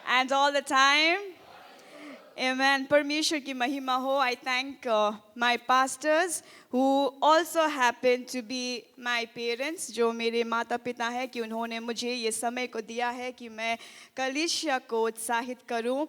and all the time. Amen. परमेश्वर की महिमा हो। I thank my pastors who also happen to be my parents, जो मेरे माता पिता हैं, कि उन्होंने मुझे ये समय को दिया है कि मैं कलीसिया को उत्साहित करूं।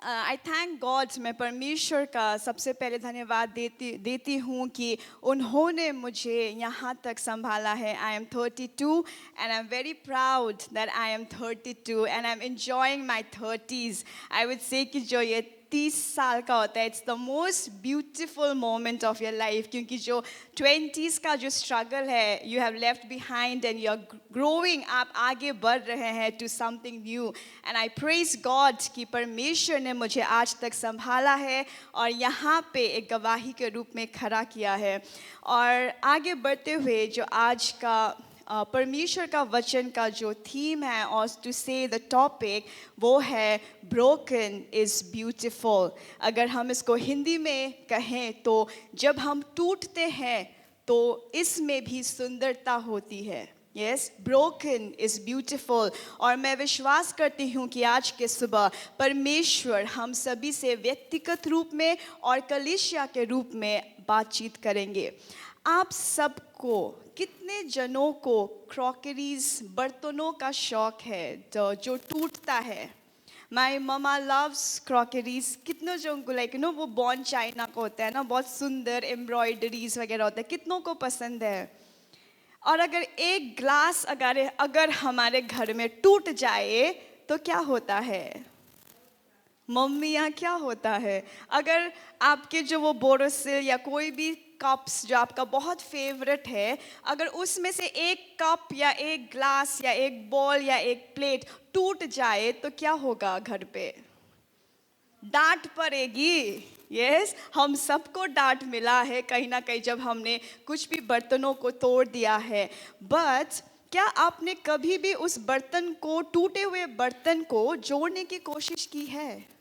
आई थैंक गॉड, मैं परमेश्वर का सबसे पहले धन्यवाद देती हूँ कि उन्होंने मुझे यहाँ तक संभाला है। I am 32 and I'm very proud that I am 32 and I'm enjoying my 30s. I would say कि जो ये 30 साल का होता है, it's the most beautiful moment of your life, क्योंकि जो 20s का जो स्ट्रगल है, you have left behind and you are growing, आप आगे बढ़ रहे हैं to something new. And I praise God कि परमेश्वर ने मुझे आज तक संभाला है और यहाँ पे एक गवाही के रूप में खड़ा किया है। और आगे बढ़ते हुए जो आज का परमेश्वर का वचन का जो थीम है, और टू से द टॉपिक, वो है ब्रोकन इज़ ब्यूटिफुल। अगर हम इसको हिंदी में कहें तो जब हम टूटते हैं तो इसमें भी सुंदरता होती है। Yes, broken is beautiful. और मैं विश्वास करती हूँ कि आज के सुबह परमेश्वर हम सभी से व्यक्तिगत रूप में और कलीसिया के रूप में बातचीत करेंगे। आप सबको, कितने जनों को क्रॉकरीज, बर्तनों का शौक है जो टूटता है? माई ममा लव्स क्रॉकरीज। कितनों जो को लाइक नो वो बॉर्न चाइना का होता है ना, बहुत सुंदर एम्ब्रॉयडरीज वगैरह होता है, कितनों को पसंद है? और अगर एक ग्लास अगर हमारे घर में टूट जाए तो क्या होता है? मम्मियाँ क्या होता है, अगर आपके जो वो बोरोसिल या कोई भी कप्स जो आपका बहुत फेवरेट है, अगर उसमें से एक कप या एक ग्लास या एक बॉल या एक प्लेट टूट जाए तो क्या होगा घर पे? डांट पड़ेगी। यस, हम सबको डांट मिला है कहीं ना कहीं जब हमने कुछ भी बर्तनों को तोड़ दिया है। बट क्या आपने कभी भी उस बर्तन को, टूटे हुए बर्तन को जोड़ने की कोशिश की है?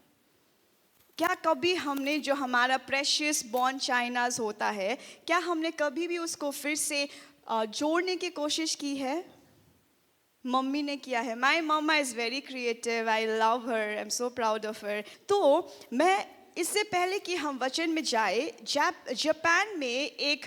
क्या कभी हमने जो हमारा प्रेशियस बॉन चाइनाज होता है, क्या हमने कभी भी उसको फिर से जोड़ने की कोशिश की है? मम्मी ने किया है। My mamma is very creative, I love her, I am so proud of her. तो मैं इससे पहले कि हम वचन में जाए, जापान में एक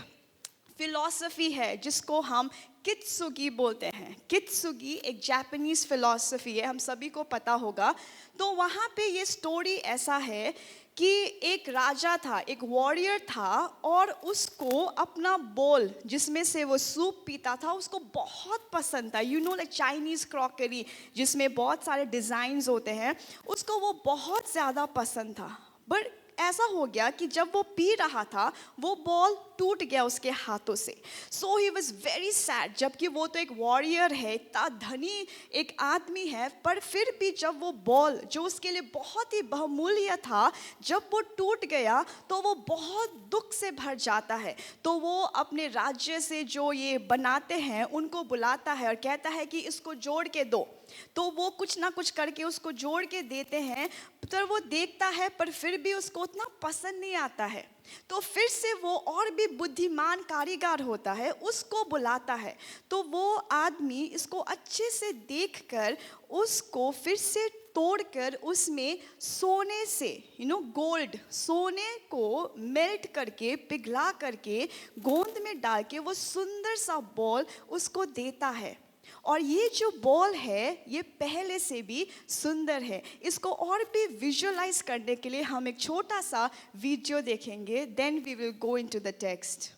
फिलॉसफी है जिसको हम कित्सुगी बोलते हैं। कित्सुगी एक जापानीज फिलॉसफी है, हम सभी को पता होगा। तो वहाँ पे ये स्टोरी ऐसा है कि एक राजा था, एक वॉरियर था, और उसको अपना बोल जिसमें से वो सूप पीता था उसको बहुत पसंद था। You know, like Chinese crockery जिसमें बहुत सारे डिज़ाइंस होते हैं, उसको वो बहुत ज़्यादा पसंद था। बट ऐसा हो गया कि जब वो पी रहा था वो बॉल टूट गया उसके हाथों से। सो ही वॉज वेरी सैड, जबकि वो तो एक वॉरियर है, इतना धनी एक आदमी है, पर फिर भी जब वो बॉल जो उसके लिए बहुत ही बहुमूल्य था, जब वो टूट गया तो वो बहुत दुख से भर जाता है। तो वो अपने राज्य से जो ये बनाते हैं उनको बुलाता है और कहता है कि इसको जोड़ के दो। तो वो कुछ ना कुछ करके उसको जोड़ के देते हैं, पर वो देखता है पर फिर भी उसको उतना पसंद नहीं आता है। तो फिर से वो और भी बुद्धिमान कारीगर होता है, उसको बुलाता है। तो वो आदमी इसको अच्छे से देखकर उसको फिर से तोड़कर उसमें सोने से, गोल्ड, सोने को मेल्ट करके, पिघला करके, गोंद में डाल के वो सुंदर सा बॉल उसको देता है। और ये जो बॉल है ये पहले से भी सुंदर है। इसको और भी विजुअलाइज करने के लिए हम एक छोटा सा वीडियो देखेंगे, then we will go into the text.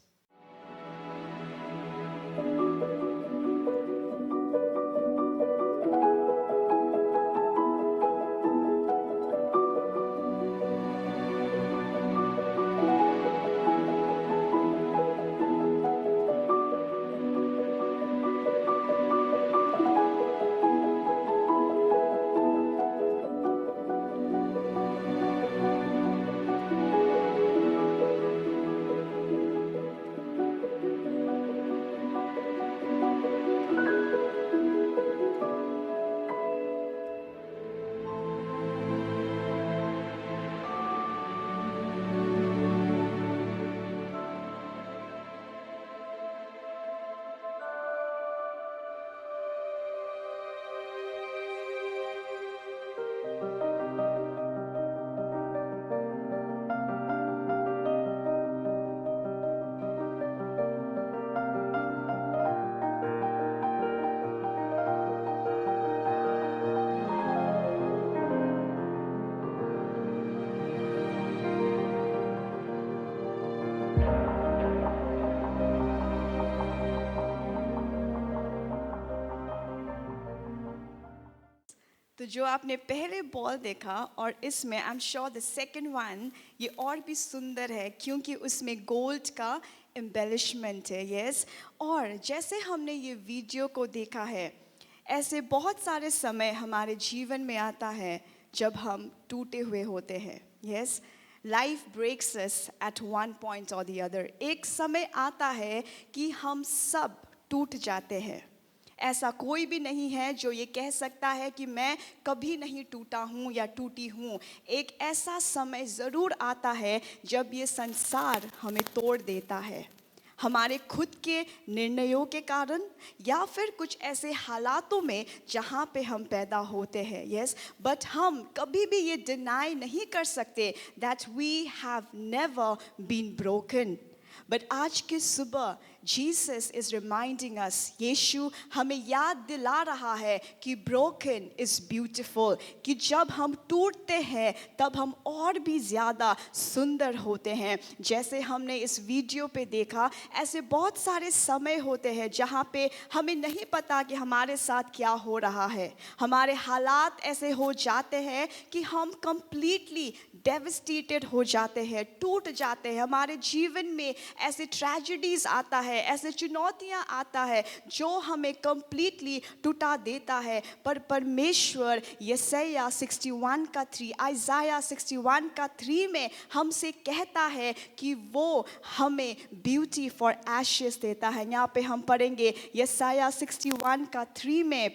तो जो आपने पहले बॉल देखा और इसमें I am sure the second one ये और भी सुंदर है क्योंकि उसमें गोल्ड का एम्बेलिशमेंट है। यस, और जैसे हमने ये वीडियो को देखा है, ऐसे बहुत सारे समय हमारे जीवन में आता है जब हम टूटे हुए होते हैं। Yes, life breaks us at one point और द अदर। एक समय आता है कि हम सब टूट जाते हैं। ऐसा कोई भी नहीं है जो ये कह सकता है कि मैं कभी नहीं टूटा हूँ या टूटी हूँ। एक ऐसा समय ज़रूर आता है जब ये संसार हमें तोड़ देता है, हमारे खुद के निर्णयों के कारण या फिर कुछ ऐसे हालातों में जहाँ पे हम पैदा होते हैं। यस, बट हम कभी भी ये डिनाई नहीं कर सकते that we have never been broken. But आज के सुबह Jesus is reminding us, Yeshu हमें याद दिला रहा है कि ब्रोकन इज ब्यूटीफुल, कि जब हम टूटते हैं तब हम और भी ज़्यादा सुंदर होते हैं। जैसे हमने इस वीडियो पे देखा, ऐसे बहुत सारे समय होते हैं जहाँ पे हमें नहीं पता कि हमारे साथ क्या हो रहा है। हमारे हालात ऐसे हो जाते हैं कि हम कंप्लीटली डेविस्टेटेड हो जाते हैं, टूट जाते हैं। हमारे जीवन में ऐसे ट्रेजेडीज आता है, ऐसे चुनौतियां आता है जो हमें कंप्लीटली टूटा देता है। पर परमेश्वर यशायाह 61 का 3, आइज़ाया 61 का 3 में हमसे कहता है कि वो हमें ब्यूटी फॉर एशेस देता है। यहाँ पे हम पढ़ेंगे यशायाह 61 का 3 में,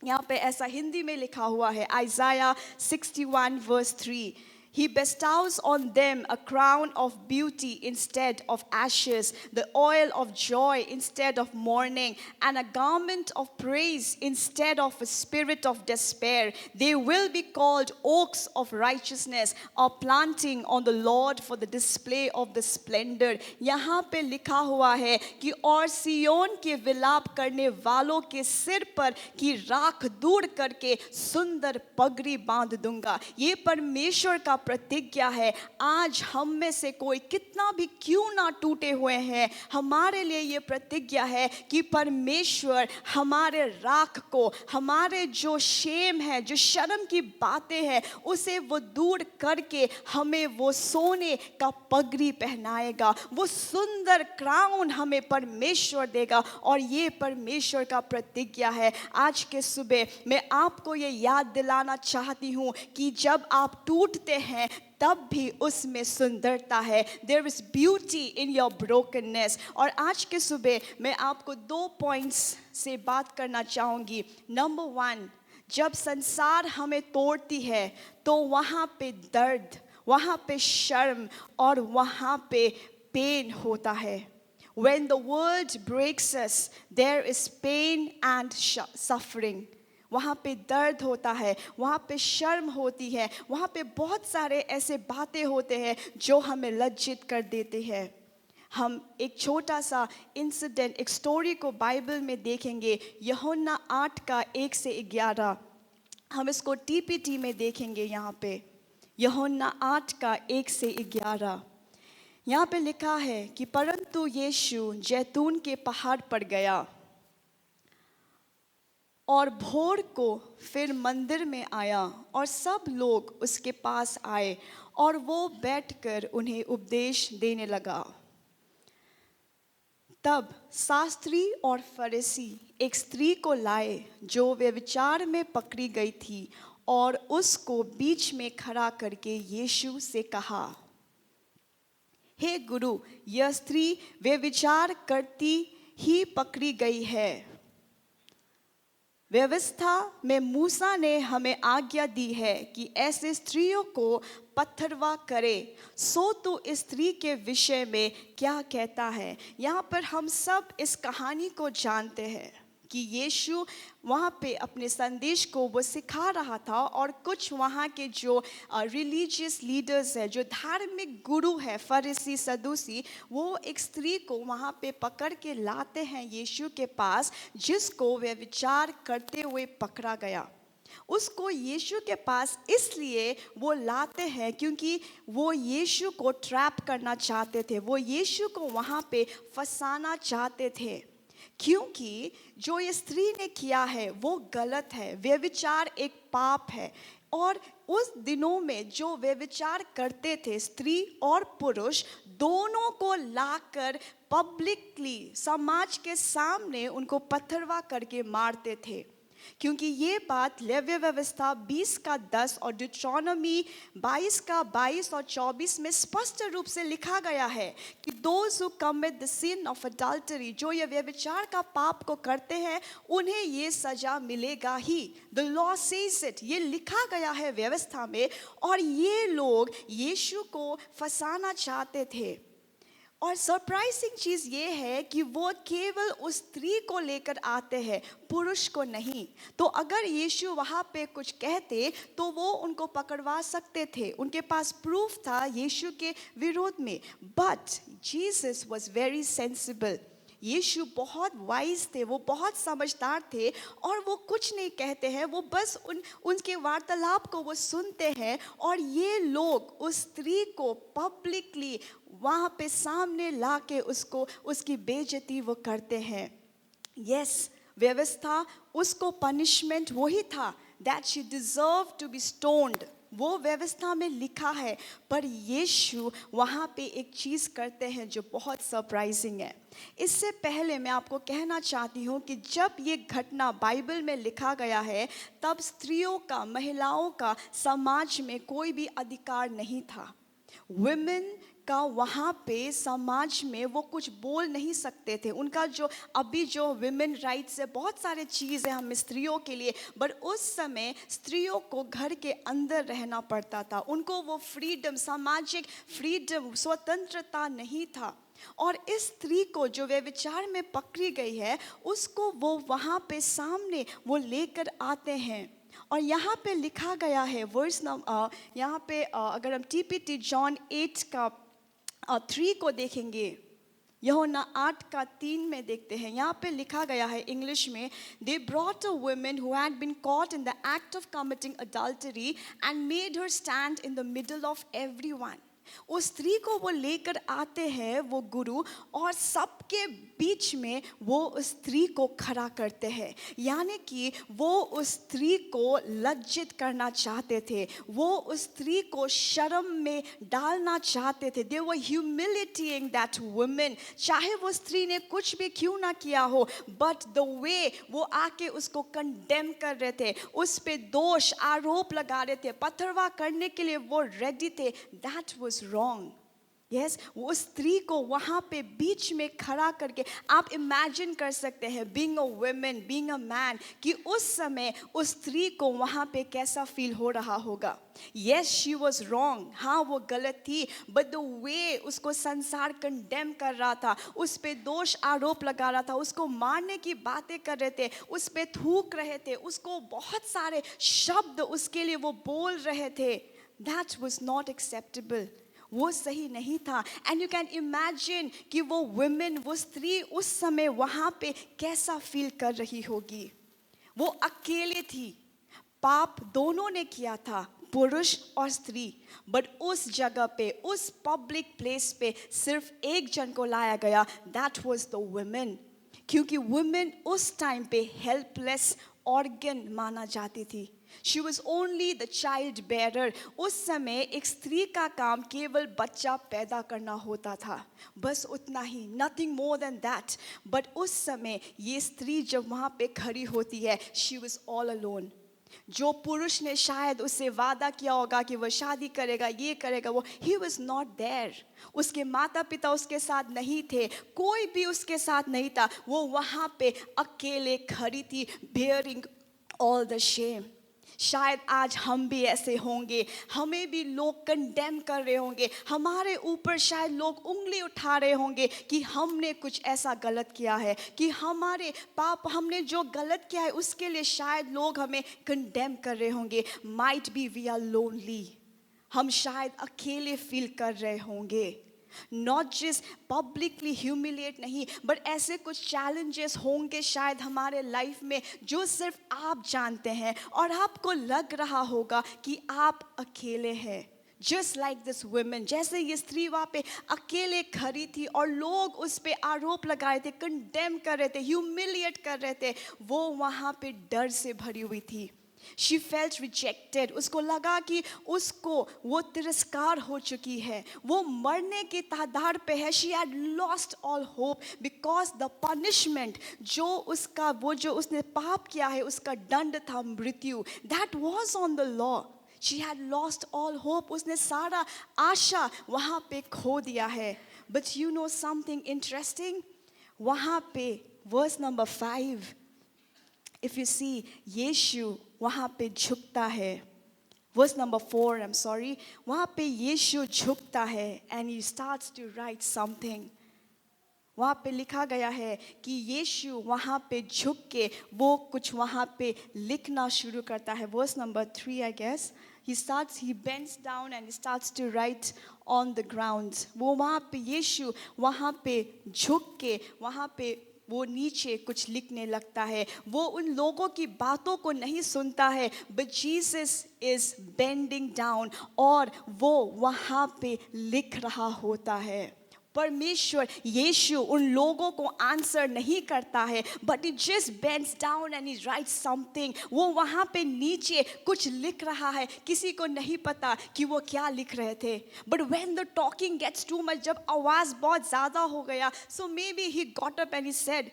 यहाँ पे ऐसा हिंदी में लिखा हुआ है, आइज़ाया 61 verse 3, He bestows on them a crown of beauty instead of ashes, the oil of joy instead of mourning, and a garment of praise instead of a spirit of despair. They will be called oaks of righteousness, a planting on the Lord for the display of the splendor. यहाँ पे लिखा हुआ है कि और सियोन के विलाप करने वालों के सिर पर की राख दूर करके सुंदर पगड़ी बांध दूंगा। ये परमेश्वर का प्रतिज्ञा है। आज हम में से कोई कितना भी क्यों ना टूटे हुए हैं, हमारे लिए ये प्रतिज्ञा है कि परमेश्वर हमारे राख को, हमारे जो शेम है, जो शर्म की बातें हैं, उसे वो दूर करके हमें वो सोने का पगड़ी पहनाएगा, वो सुंदर क्राउन हमें परमेश्वर देगा। और ये परमेश्वर का प्रतिज्ञा है। आज के सुबह मैं आपको ये याद दिलाना चाहती हूँ कि जब आप टूटते हैं तब भी उसमें सुंदरता है। There is beauty in your brokenness। और आज के सुबह मैं आपको 2 पॉइंट्स से बात करना चाहूँगी। नंबर 1, जब संसार हमें तोड़ती है तो वहाँ पे दर्द, वहाँ पे शर्म और वहाँ पे पेन होता है। When the world breaks us, there is pain and suffering। वहाँ पे दर्द होता है, वहाँ पे शर्म होती है, वहाँ पे बहुत सारे ऐसे बातें होते हैं जो हमें लज्जित कर देते हैं। हम एक छोटा सा इंसिडेंट, एक स्टोरी को बाइबल में देखेंगे, यूहन्ना 8 का 1 से 11। हम इसको टीपीटी में देखेंगे। यहाँ पे यूहन्ना 8 का 1 से 11 यहाँ पे लिखा है कि परंतु यीशु जैतून के पहाड़ पर गया और भोर को फिर मंदिर में आया और सब लोग उसके पास आए और वो बैठकर उन्हें उपदेश देने लगा। तब शास्त्री और फरीसी एक स्त्री को लाए जो व्यभिचार में पकड़ी गई थी और उसको बीच में खड़ा करके यीशु से कहा, हे गुरु, यह स्त्री व्यभिचार करती ही पकड़ी गई है। व्यवस्था में मूसा ने हमें आज्ञा दी है कि ऐसे स्त्रियों को पत्थरवा करे, सो तो इस स्त्री के विषय में क्या कहता है। यहाँ पर हम सब इस कहानी को जानते हैं कि यीशु वहाँ पे अपने संदेश को वो सिखा रहा था और कुछ वहाँ के जो रिलीजियस लीडर्स है, जो धार्मिक गुरु है, फरीसी सदूसी, वो एक स्त्री को वहाँ पे पकड़ के लाते हैं यीशु के पास, जिसको वे विचार करते हुए पकड़ा गया। उसको यीशु के पास इसलिए वो लाते हैं क्योंकि वो यीशु को ट्रैप करना चाहते थे, वो यीशु को वहाँ पे फंसाना चाहते थे, क्योंकि जो ये स्त्री ने किया है वो गलत है। व्यभिचार एक पाप है और उस दिनों में जो व्यभिचार करते थे, स्त्री और पुरुष दोनों को लाकर पब्लिकली समाज के सामने उनको पत्थरवा करके मारते थे, क्योंकि ये बात लेव्य व्यवस्था 20 का 10 और डिट्रोनोमी 22 का 22 और 24 में स्पष्ट रूप से लिखा गया है कि those who commit the sin of adultery, जो ये व्यभिचार का पाप को करते हैं, उन्हें ये सजा मिलेगा ही। The law says it, ये लिखा गया है व्यवस्था में। और ये लोग यीशु को फंसाना चाहते थे। और सरप्राइजिंग चीज ये है कि वो केवल उस स्त्री को लेकर आते हैं, पुरुष को नहीं। तो अगर यीशु वहाँ पे कुछ कहते तो वो उनको पकड़वा सकते थे, उनके पास प्रूफ था यीशु के विरोध में। But Jesus was very sensible. Yeshu बहुत वाइज थे, वो बहुत समझदार थे, और वो कुछ नहीं कहते हैं, वो बस उनके वार्तालाप को वो सुनते हैं। और ये लोग उस स्त्री को पब्लिकली वहाँ पे सामने लाके उसको उसकी बेइज्जती वो करते हैं। यस, व्यवस्था उसको पनिशमेंट वही था, that she deserve to be stoned, वो व्यवस्था में लिखा है। पर यीशु वहाँ पे एक चीज़ करते हैं जो बहुत सरप्राइजिंग है। इससे पहले मैं आपको कहना चाहती हूँ कि जब ये घटना बाइबल में लिखा गया है, तब स्त्रियों का, महिलाओं का समाज में कोई भी अधिकार नहीं था। वुमेन का वहाँ पे समाज में वो कुछ बोल नहीं सकते थे। उनका जो अभी जो विमेन राइट्स है, बहुत सारे चीज़ है हम स्त्रियों के लिए, बट उस समय स्त्रियों को घर के अंदर रहना पड़ता था। उनको वो फ्रीडम, सामाजिक फ्रीडम, स्वतंत्रता नहीं था। और इस स्त्री को जो व्यभिचार में पकड़ी गई है, उसको वो वहाँ पे सामने वो लेकर आते हैं। और यहाँ पे लिखा गया है वर्स यहाँ पे अगर हम TPT जॉन 8 का 3 को देखेंगे, यूहन्ना 8 का 3 में देखते हैं, यहाँ पे लिखा गया है इंग्लिश में, they brought a woman who had been caught in the act of committing adultery and made her stand in the middle of everyone। उस स्त्री को वो लेकर आते हैं वो गुरु, और सबके बीच में वो उस स्त्री को खड़ा करते हैं। यानी कि वो उस स्त्री को लज्जित करना चाहते थे, वो उस स्त्री को शर्म में डालना चाहते थे। They were humiliating that woman। चाहे वो स्त्री ने कुछ भी क्यों ना किया हो, but the way वो आके उसको कंडेम कर रहे थे, उस पे दोष आरोप लगा रहे थे, पथरवा करने के लिए वो रेडी थे। That was wrong। Yes, वो स्त्री को वहाँ पे बीच में खड़ा करके, आप इमेजिन कर सकते हैं being a woman, being a man, कि उस समय उस स्त्री को वहाँ पे कैसा फील हो रहा होगा। Yes, she was wrong, हाँ वो गलत थी, but the way उसको संसार कंडेम कर रहा था, उस पे दोष आरोप लगा रहा था, उसको मारने की बातें कर रहे थे, उस पे थूक रहे थे, उसको बहुत सारे शब्द उसके लिए वो बोल रहे थे। That was not acceptable। वो सही नहीं था। एंड यू कैन इमेजिन कि वो वुमेन, वो स्त्री उस समय वहाँ पे कैसा फील कर रही होगी। वो अकेले थी, पाप दोनों ने किया था, पुरुष और स्त्री, बट उस जगह पे, उस पब्लिक प्लेस पे सिर्फ एक जन को लाया गया, दैट वाज द वुमेन। क्योंकि वुमेन उस टाइम पे हेल्पलेस ऑर्गन माना जाती थी। She was only the child bearer। उस समय एक स्त्री का काम केवल बच्चा पैदा करना होता था, बस उतना ही, nothing more than that। But उस समय ये स्त्री जब वहाँ पे खड़ी होती है, she was all alone। जो पुरुष ने शायद उससे वादा किया होगा कि वह शादी करेगा, ये करेगा, वो he was not there। उसके माता पिता उसके साथ नहीं थे, कोई भी उसके साथ नहीं था, वो वहाँ पे अकेले खड़ी थी, bearing all the shame। शायद आज हम भी ऐसे होंगे, हमें भी लोग कंडेम कर रहे होंगे, हमारे ऊपर शायद लोग उंगली उठा रहे होंगे कि हमने कुछ ऐसा गलत किया है, कि हमारे पाप, हमने जो गलत किया है उसके लिए शायद लोग हमें कंडेम कर रहे होंगे। Might be we are lonely, हम शायद अकेले फील कर रहे होंगे। नॉट जस्ट पब्लिकली ह्यूमिलिएट नहीं, बट ऐसे कुछ चैलेंजेस होंगे शायद हमारे लाइफ में जो सिर्फ आप जानते हैं, और आपको लग रहा होगा कि आप अकेले हैं। जस्ट लाइक दिस वुमेन, जैसे ये स्त्री वहाँ पे अकेले खड़ी थी और लोग उस पे आरोप लगा रहे थे, कंडेम कर रहे थे, ह्यूमिलिएट कर रहे थे, वो वहाँ पे डर से भरी हुई थी। She felt rejected। उसको लगा कि उसको वो तिरस्कार हो चुकी है, वो मरने की तादाद पे है। She had lost all hope because the punishment जो उसका, वो जो उसने पाप किया है उसका दंड था मृत्यु, that was on the law। She had lost all hope। उसने सारा आशा वहाँ पे खो दिया है। But you know something interesting? वहाँ पे verse number 5, if you see, यीशु वहाँ पे झुकता है। verse number 4, I'm sorry, वहाँ पे यीशु झुकता है and he starts to write something. वहाँ पे लिखा गया है कि यीशु वहाँ पे झुक के वो कुछ वहाँ पे लिखना शुरू करता है. verse number 3, I guess. He bends down and he starts to write on the ground. वो वहाँ पे यीशु वहाँ पे झुक के वहाँ पे वो नीचे कुछ लिखने लगता है. वो उन लोगों की बातों को नहीं सुनता है, but Jesus is bending down और वो वहाँ पे लिख रहा होता है. परमेश्वर यीशु उन लोगों को आंसर नहीं करता है, but he just bends down and he writes something. वो वहाँ पे नीचे कुछ लिख रहा है. किसी को नहीं पता कि वो क्या लिख रहे थे. But when the talking gets too much, जब आवाज़ बहुत ज़्यादा हो गया, so maybe he got up and he said,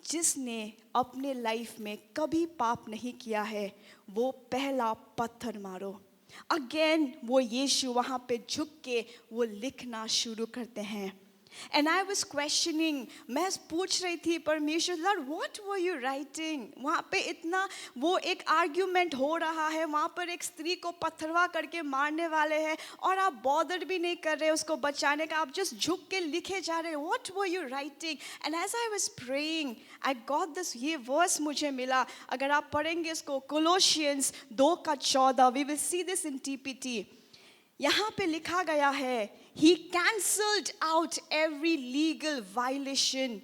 जिसने अपने लाइफ में कभी पाप नहीं किया है वो पहला पत्थर मारो. अगेन वो यीशु वहाँ पे झुक के वो लिखना शुरू करते हैं. And I was questioning, मैं पूछ रही थी परमेश्वर, Lord, what were you writing? वहाँ पे इतना वो एक आर्ग्यूमेंट हो रहा है, वहाँ पर एक स्त्री को पत्थरवा करके मारने वाले हैं और आप बॉदर भी नहीं कर रहे उसको बचाने का, आप जस्ट झुक के लिखे जा रहे. What were you writing? And as I was praying, I got this, ये वर्स मुझे मिला. अगर आप पढ़ेंगे इसको Colossians 2:14, we will see this in TPT. यहाँ पे लिखा गया है, He cancelled out every legal violation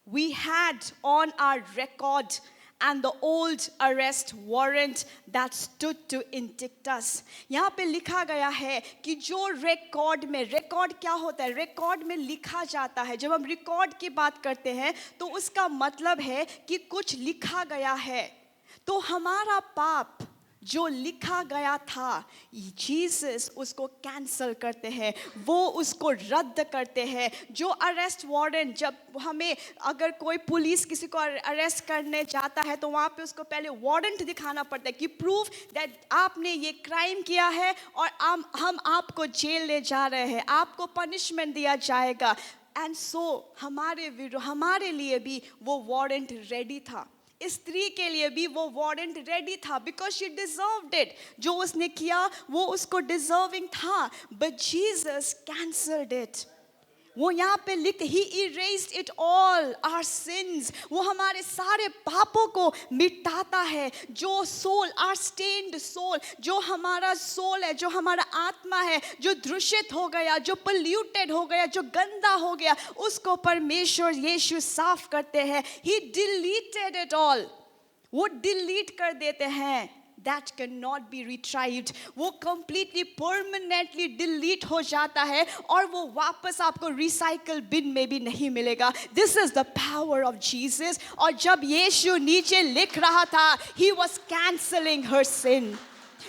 we had on our record and the old arrest warrant that stood to indict us. यहाँ पे लिखा गया है कि जो रिकॉर्ड में, रिकॉर्ड क्या होता है? रिकॉर्ड में लिखा जाता है. जब हम रिकॉर्ड की बात करते हैं तो उसका मतलब है कि कुछ लिखा गया है. तो हमारा पाप जो लिखा गया था, जीसस उसको कैंसल करते हैं, वो उसको रद्द करते हैं. जो अरेस्ट वारंट, जब हमें अगर कोई पुलिस किसी को अरेस्ट करने जाता है तो वहाँ पे उसको पहले वारंट दिखाना पड़ता है कि प्रूफ दैट आपने ये क्राइम किया है और हम आपको जेल ले जा रहे हैं, आपको पनिशमेंट दिया जाएगा. एंड सो हमारे लिए भी वो वारंट रेडी था. स्त्री के लिए भी वो वारंट रेडी था, बिकॉज शी डिजर्व्ड इट. जो उसने किया वो उसको डिजर्विंग था, बट जीसस कैंसल्ड इट. वो यहाँ पे लिखते, he erased it all our sins. वो हमारे सारे पापों को मिटाता है. जो सोल, आवर स्टेन्ड सोल, जो हमारा सोल है, जो हमारा आत्मा है, जो दूषित हो गया, जो पोल्यूटेड हो गया, जो गंदा हो गया, उसको परमेश्वर यीशु साफ करते हैं. ही डिलीटेड इट ऑल. वो डिलीट कर देते हैं. That cannot be retrieved. वो completely permanently delete हो जाता है और वो वापस आपको recycle bin में भी नहीं मिलेगा. This is the power of Jesus. और जब यीशु नीचे लिख रहा था, he was cancelling her sin.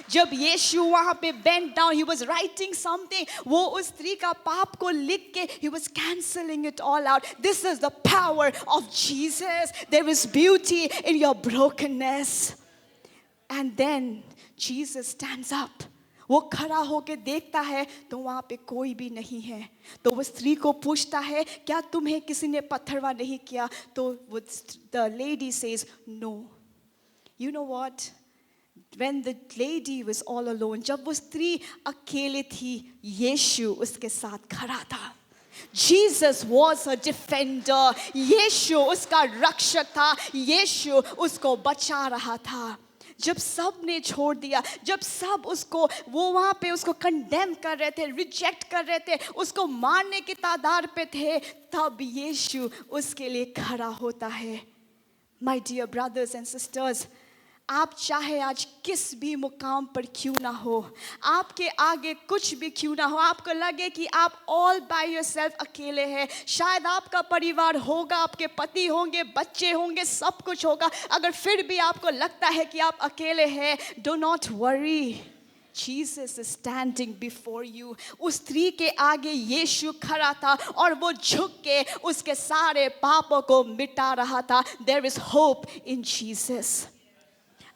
जब यीशु वहाँ पे bent down, he was writing something. वो उस स्त्री का पाप को लिख के, he was cancelling it all out. This is the power of Jesus. There is beauty in your brokenness. And then Jesus stands up. वो खड़ा होके देखता है तो वहाँ पे कोई भी नहीं है. तो वो स्त्री को पूछता है, क्या तुम्हें किसी ने पत्थरवा नहीं किया? तो वो the lady says no. You know what? When the lady was all alone, जब वो स्त्री अकेले थी, यीशु उसके साथ खड़ा था. Jesus was a defender. यीशु उसका रक्षक था. यीशु उसको बचा रहा था. जब सब ने छोड़ दिया, जब सब उसको वो वहाँ पे उसको कंडेम कर रहे थे, रिजेक्ट कर रहे थे, उसको मारने की तादाद पे थे, तब यीशु उसके लिए खड़ा होता है. My dear brothers and sisters, आप चाहे आज किस भी मुकाम पर क्यों ना हो, आपके आगे कुछ भी क्यों ना हो, आपको लगे कि आप ऑल बाय योरसेल्फ अकेले हैं, शायद आपका परिवार होगा, आपके पति होंगे, बच्चे होंगे, सब कुछ होगा, अगर फिर भी आपको लगता है कि आप अकेले हैं, do not worry. Jesus is standing before you. उस स्त्री के आगे यीशु खड़ा था और वो झुक के उसके सारे पापों को मिटा रहा था. There is hope in Jesus.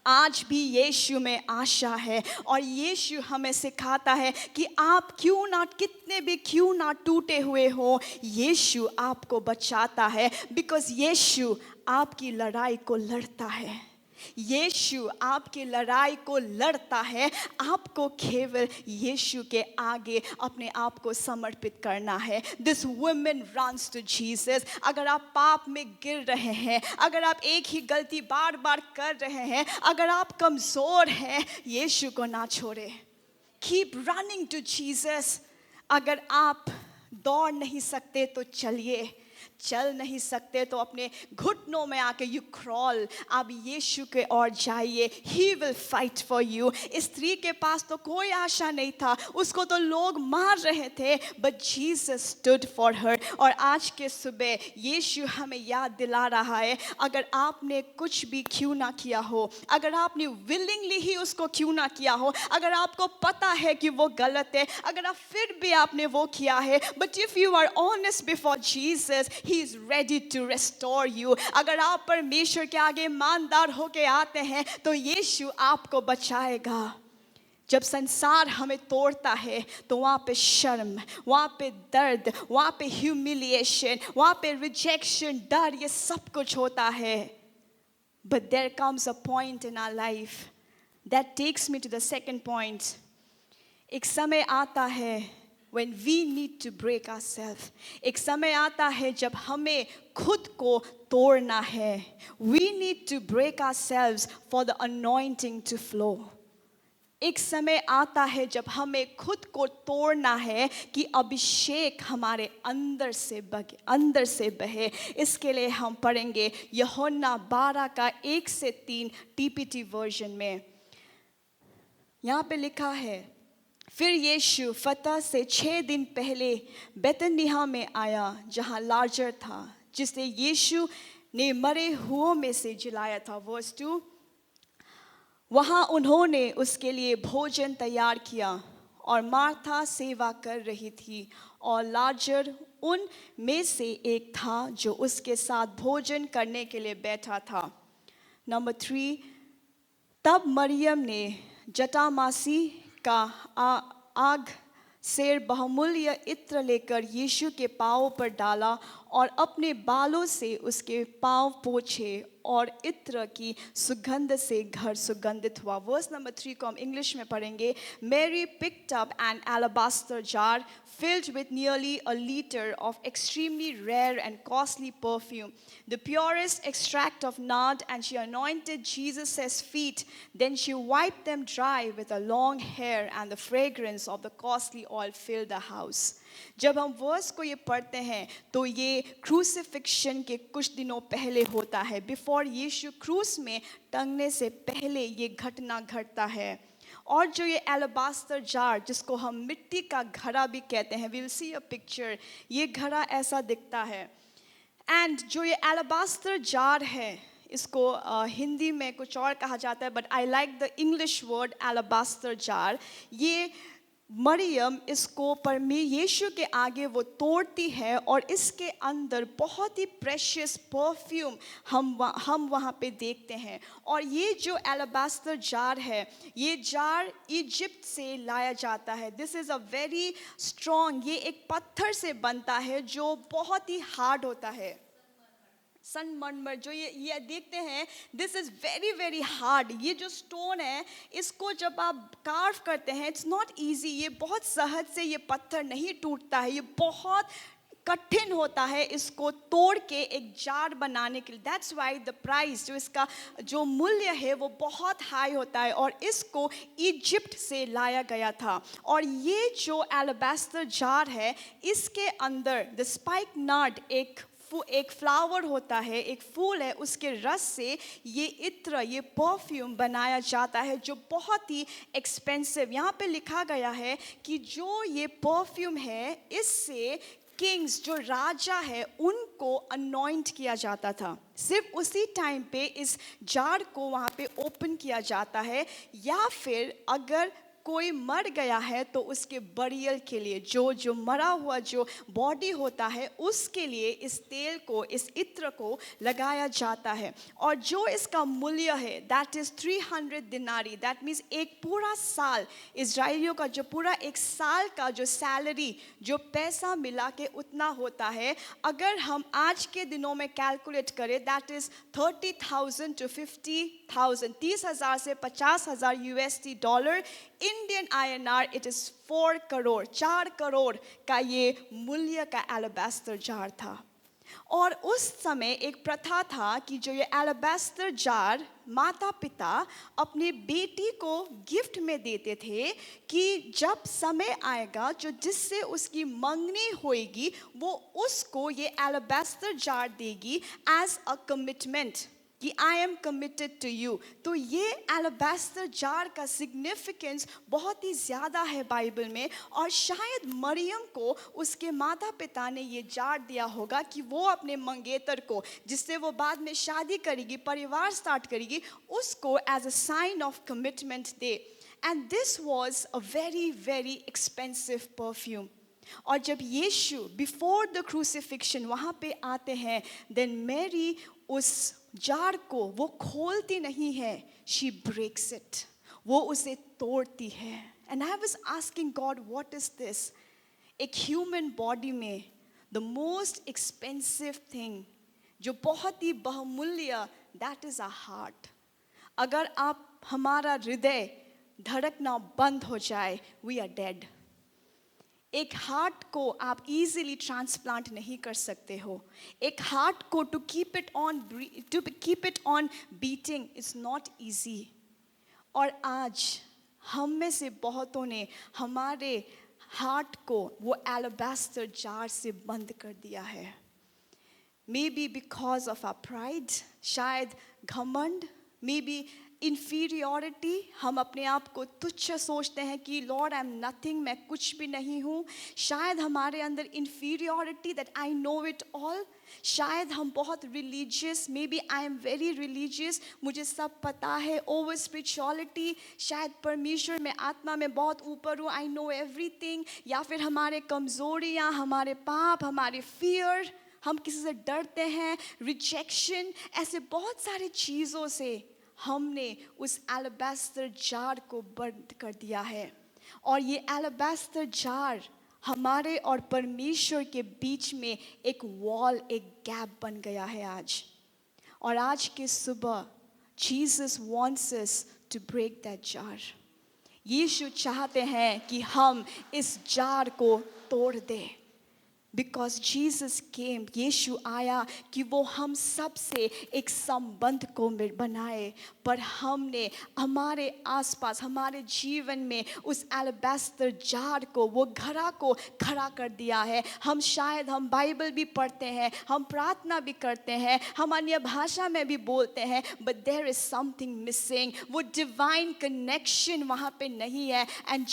आज भी यीशु में आशा है और यीशु हमें सिखाता है कि आप क्यों ना, कितने भी क्यों ना टूटे हुए हो, यीशु आपको बचाता है. बिकॉज यीशु आपकी लड़ाई को लड़ता है. यीशु आपकी लड़ाई को लड़ता है। आपको केवल यीशु के आगे अपने आप को समर्पित करना है। This woman runs to Jesus. अगर आप पाप में गिर रहे हैं, अगर आप एक ही गलती बार बार कर रहे हैं, अगर आप कमज़ोर हैं, यीशु को ना छोड़े। Keep running to Jesus. अगर आप दौड़ नहीं सकते तो चलिए, चल नहीं सकते तो अपने घुटनों में आके यू क्रॉल, आप यीशु के ओर जाइए। He will fight for you. इस स्त्री के पास तो कोई आशा नहीं था, उसको तो लोग मार रहे थे, but Jesus stood for her. और आज के सुबह यीशु हमें याद दिला रहा है, अगर आपने कुछ भी क्यों ना किया हो, अगर आपने विलिंगली ही उसको क्यों ना किया हो, अगर आपको पता है कि वो गलत है, अगर आप फिर भी आपने वो किया है, but if you are honest before Jesus, He is ready to restore you. अगर आप परमेश्वर के आगे ईमानदार होके आते हैं तो यीशु आपको बचाएगा। जब संसार हमें तोड़ता है तो वहाँ पे शर्म, वहाँ पे दर्द, वहाँ पे ह्यूमिलिएशन, वहाँ पे रिजेक्शन, डर, ये सब कुछ होता है। But there comes a point in our life that takes me to the second point. एक समय आता है when we need to break ourselves. एक समय आता है जब हमें खुद को तोड़ना है. We need to break ourselves for the anointing to flow. एक समय आता है जब हमें खुद को तोड़ना है कि अभिषेक हमारे अंदर से बहे। इसके लिए हम पढ़ेंगे यूहन्ना 12 का 1 से 3 TPT वर्जन में। यहाँ पे लिखा है, फिर यीशु फतह से 6 दिन पहले बैतनिय्याह में आया जहाँ लाजर था, जिसे यीशु ने मरे हुओं में से जिलाया था। वर्स 2, वहाँ उन्होंने उसके लिए भोजन तैयार किया और मार्था सेवा कर रही थी और लाजर उन में से एक था जो उसके साथ भोजन करने के लिए बैठा था। नंबर 3, तब मरियम ने जटामासी का आग से बहुमूल्य इत्र लेकर यीशु के पाँव पर डाला और अपने बालों से उसके पाँव पोंछे और इत्र की सुगंध से घर सुगंधित हुआ। वर्स नंबर 3 को हम इंग्लिश में पढ़ेंगे। Mary picked up an alabaster jar filled with nearly a liter of extremely rare and costly perfume, the purest extract of nard, and she anointed Jesus' feet. Then she wiped them dry with her long hair, and the fragrance of the costly oil filled the house. जब हम verse को ये पढ़ते हैं तो ये crucifixion के कुछ दिनों पहले होता है। बिफोर यीशु क्रूस में टंगने से पहले ये घटना घटता है। और जो ये एलाबास्टर जार, जिसको हम मिट्टी का घड़ा भी कहते हैं, विल सी अ पिक्चर, ये घड़ा ऐसा दिखता है। एंड जो ये एलाबास्टर जार है, इसको हिंदी में कुछ और कहा जाता है, but I like the English word alabaster jar. ये मरियम इसको यीशु के आगे वो तोड़ती है और इसके अंदर बहुत ही प्रेशियस परफ्यूम हम वहाँ पे देखते हैं। और ये जो एलाबास्टर जार है, ये जार इजिप्ट से लाया जाता है। This is a very strong, ये एक पत्थर से बनता है जो बहुत ही हार्ड होता है। संगमरमर जो ये देखते हैं, this is very very hard. ये जो स्टोन है, इसको जब आप कार्व करते हैं, इट्स नॉट इजी। ये बहुत सहज से ये पत्थर नहीं टूटता है, ये बहुत कठिन होता है इसको तोड़ के एक जार बनाने के लिए। दैट्स वाई द प्राइस, जो इसका जो मूल्य है वो बहुत हाई होता है। और इसको इजिप्ट से लाया गया था। और ये जो एलाबास्टर जार है, इसके अंदर द स्पाइक नट एक फ्लावर होता है, एक फूल है, उसके रस से ये इत्र, ये परफ्यूम बनाया जाता है जो बहुत ही एक्सपेंसिव। यहाँ पे लिखा गया है कि जो ये परफ्यूम है, इससे किंग्स, जो राजा है, उनको अनॉइंट किया जाता था। सिर्फ उसी टाइम पे इस जार को वहाँ पे ओपन किया जाता है, या फिर अगर कोई मर गया है तो उसके बरियल के लिए जो मरा हुआ जो बॉडी होता है उसके लिए इस तेल को, इस इत्र को लगाया जाता है। और जो इसका मूल्य है दैट इज 300 दिनारी, दैट मीन्स एक पूरा साल, इजराइलियों का जो पूरा एक साल का जो सैलरी, जो पैसा मिला के उतना होता है। अगर हम आज के दिनों में कैलकुलेट करें दैट इज 30,000 to 50,000, 30,000 से 50,000 USD dollar. Indian INR it is 4 crore, 4 crore का ये मूल्य का एलाबास्टर जार था। और उस समय एक प्रथा था कि जो ये एलाबास्टर जार माता पिता अपने बेटी को गिफ्ट में देते थे कि जब समय आएगा जो जिससे उसकी मंगनी होएगी वो उसको ये एलाबास्टर जार देगी एज अ कमिटमेंट कि I am committed to you. तो ये एलाबास्टर जार का सिग्निफिकेंस बहुत ही ज़्यादा है बाइबल में। और शायद मरियम को उसके माता पिता ने ये जार दिया होगा कि वो अपने मंगेतर को, जिससे वो बाद में शादी करेगी, परिवार स्टार्ट करेगी, उसको as a sign of commitment दे। And this was a very very expensive perfume. और जब यीशु बिफोर द क्रूसिफिक्शन वहाँ पे आते हैं, देन मैरी उस जार को वो खोलती नहीं है, शी ब्रेक्स इट, वो उसे तोड़ती है। And I was asking God what is this. एक ह्यूमन बॉडी में द मोस्ट एक्सपेंसिव थिंग जो बहुत ही बहुमूल्य, दैट इज अ हार्ट। अगर आप हमारा हृदय धड़कना बंद हो जाए, वी आर डेड। एक हार्ट को आप इजीली ट्रांसप्लांट नहीं कर सकते हो। एक हार्ट को to keep it on beating is not easy. और आज हम में से बहुतों ने हमारे हार्ट को वो एलाबास्टर जार से बंद कर दिया है। Maybe because of our pride, शायद घमंड, मे बी इन्फीरियॉरिटी, हम अपने आप को तुच्छ सोचते हैं कि लॉर्ड आई एम नथिंग, मैं कुछ भी नहीं हूँ। शायद हमारे अंदर inferiority that I know it all. शायद हम बहुत religious, maybe I am very religious, मुझे सब पता है। ओवर स्पिरिचुअलिटी, शायद परमेश्वर में आत्मा में बहुत ऊपर हूँ, आई नो एवरीथिंग। या फिर हमारे कमजोरियाँ, हमारे पाप, हमारे फियर, हम किसी से डरते हैं, रिजेक्शन, ऐसे बहुत सारी चीज़ों से हमने उस एलाबास्टर जार को बंद कर दिया है। और ये एलाबास्टर जार हमारे और परमेश्वर के बीच में एक वॉल, एक गैप बन गया है आज। और आज के सुबह Jesus wants us to break that jar. Yeshu चाहते हैं कि हम इस जार को तोड़ दें। बिकॉज जीसस केम, यीशु आया कि वो हम सब से एक संबंध को बनाए। पर हमने हमारे आसपास, हमारे जीवन में उस एलाबास्टर जार को, वो घड़ा को खड़ा कर दिया है। हम बाइबल भी पढ़ते हैं, हम प्रार्थना भी करते हैं, हम अन्य भाषा में भी बोलते हैं, but there is something missing. वो डिवाइन कनेक्शन वहाँ पे नहीं है। And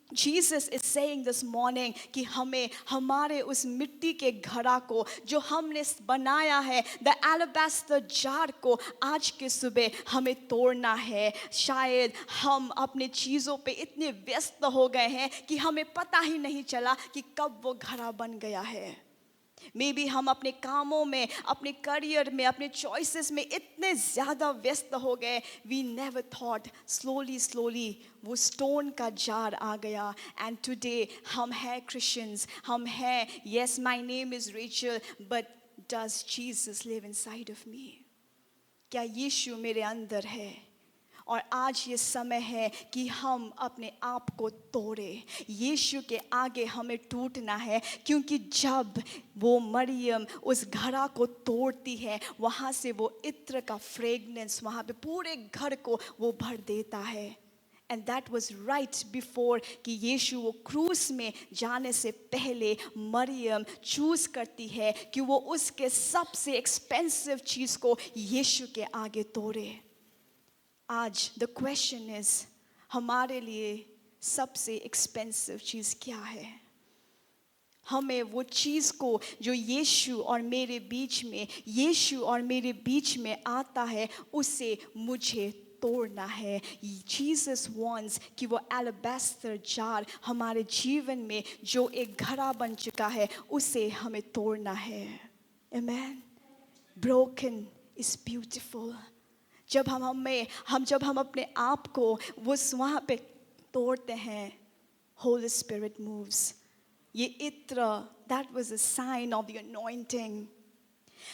Jesus is saying this morning कि हमें हमारे उस मिट्टी के घड़ा को जो हमने बनाया है, the alabaster jar को आज के सुबह हमें तोड़ना है। शायद हम अपने चीज़ों पे इतने व्यस्त हो गए हैं कि हमें पता ही नहीं चला कि कब वो घड़ा बन गया है। मे बी हम अपने कामों में, अपने करियर में, अपने चॉइसेस में इतने ज़्यादा व्यस्त हो गए, वी नेवर थॉट स्लोली वो स्टोन का जार आ गया। एंड टुडे हम हैं क्रिश्चियंस, हम हैं, yes my name is Rachel, but does Jesus live inside of me? क्या यीशु मेरे अंदर है? और आज ये समय है कि हम अपने आप को तोड़े। यीशु के आगे हमें टूटना है, क्योंकि जब वो मरियम उस घड़ा को तोड़ती है, वहाँ से वो इत्र का फ्रेगनेंस वहाँ पे पूरे घर को वो भर देता है। And that was right before कि यीशु वो क्रूस में जाने से पहले मरियम चूज़ करती है कि वो उसके सबसे एक्सपेंसिव चीज़ को यीशु के आगे तोड़े। आज द क्वेश्चन इज, हमारे लिए सबसे एक्सपेंसिव चीज़ क्या है? हमें वो चीज़ को जो यीशु और मेरे बीच में आता है, उसे मुझे तोड़ना है। जीसस वॉन्ट्स कि वो एलाबास्टर जार हमारे जीवन में जो एक घड़ा बन चुका है उसे हमें तोड़ना है। आमेन। Broken is beautiful. जब हम अपने आप को वहाँ पे तोड़ते हैं, होली स्पिरिट मूव्स। ये इत्र, that was a sign of the anointing.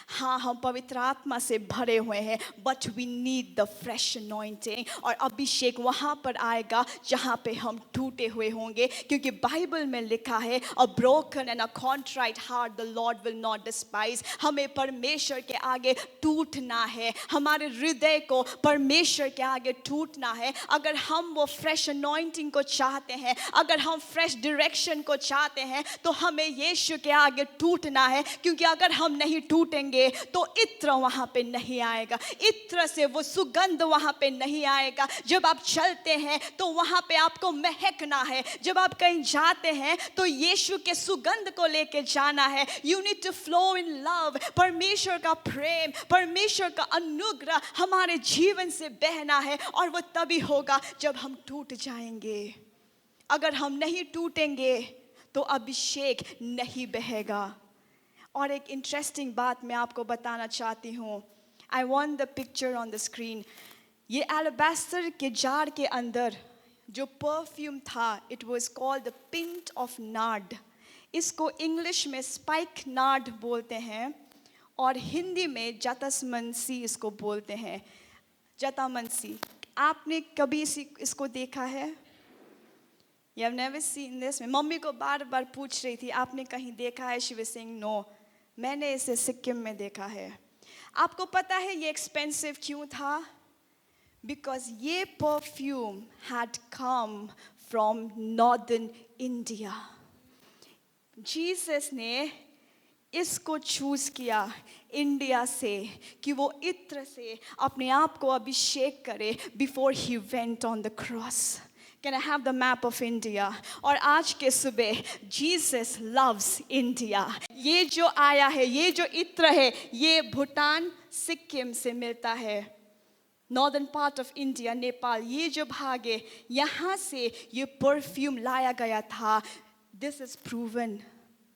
हाँ, हम पवित्र आत्मा से भरे हुए हैं, but we need the fresh anointing. और अभिषेक वहाँ पर आएगा जहाँ पे हम टूटे हुए होंगे, क्योंकि बाइबल में लिखा है a broken and a contrite heart the Lord will not despise. हमें परमेश्वर के आगे टूटना है, हमारे हृदय को परमेश्वर के आगे टूटना है। अगर हम वो फ्रेश अनॉइंटिंग को चाहते हैं, अगर हम फ्रेश डायरेक्शन को चाहते हैं, तो हमें यीशु के आगे टूटना है। क्योंकि अगर हम नहीं टूटेंगे तो इत्र वहां पे नहीं आएगा, इत्र से वो सुगंध वहां पे नहीं आएगा। जब आप चलते हैं तो वहां पे आपको महकना है, जब आप कहीं जाते हैं तो यीशु के सुगंध को लेके जाना है। You need to flow in love. परमेश्वर का प्रेम, परमेश्वर का अनुग्रह हमारे जीवन से बहना है, और वो तभी होगा जब हम टूट जाएंगे। अगर हम नहीं टूटेंगे तो अभिषेक नहीं बहेगा। और एक इंटरेस्टिंग बात मैं आपको बताना चाहती हूँ। I want the picture on the screen. ये एलाबास्टर के जार के अंदर जो परफ्यूम था, it was called the pint of nard. इसको इंग्लिश में स्पाइक नार्ड बोलते हैं, और हिंदी में जतामंसी इसको बोलते हैं, जतामंसी। आपने कभी इसको देखा है? You have never seen this? मैं मम्मी को बार बार पूछ रही थी, आपने कहीं देखा है? She was saying no. मैंने इसे सिक्किम में देखा है। आपको पता है ये एक्सपेंसिव क्यों था? Because ये perfume had come from northern India. Jesus ने इसको चूज किया इंडिया से कि वो इत्र से अपने आप को अभिषेक करे before he went on the cross. Can I have the map of India? और आज के सुबह Jesus loves India. ये जो आया है, ये जो इत्र है, ये भूटान सिक्किम से मिलता है। Northern part of India, Nepal, ये जो भाग है, यहाँ से ये परफ्यूम लाया गया था। This is proven.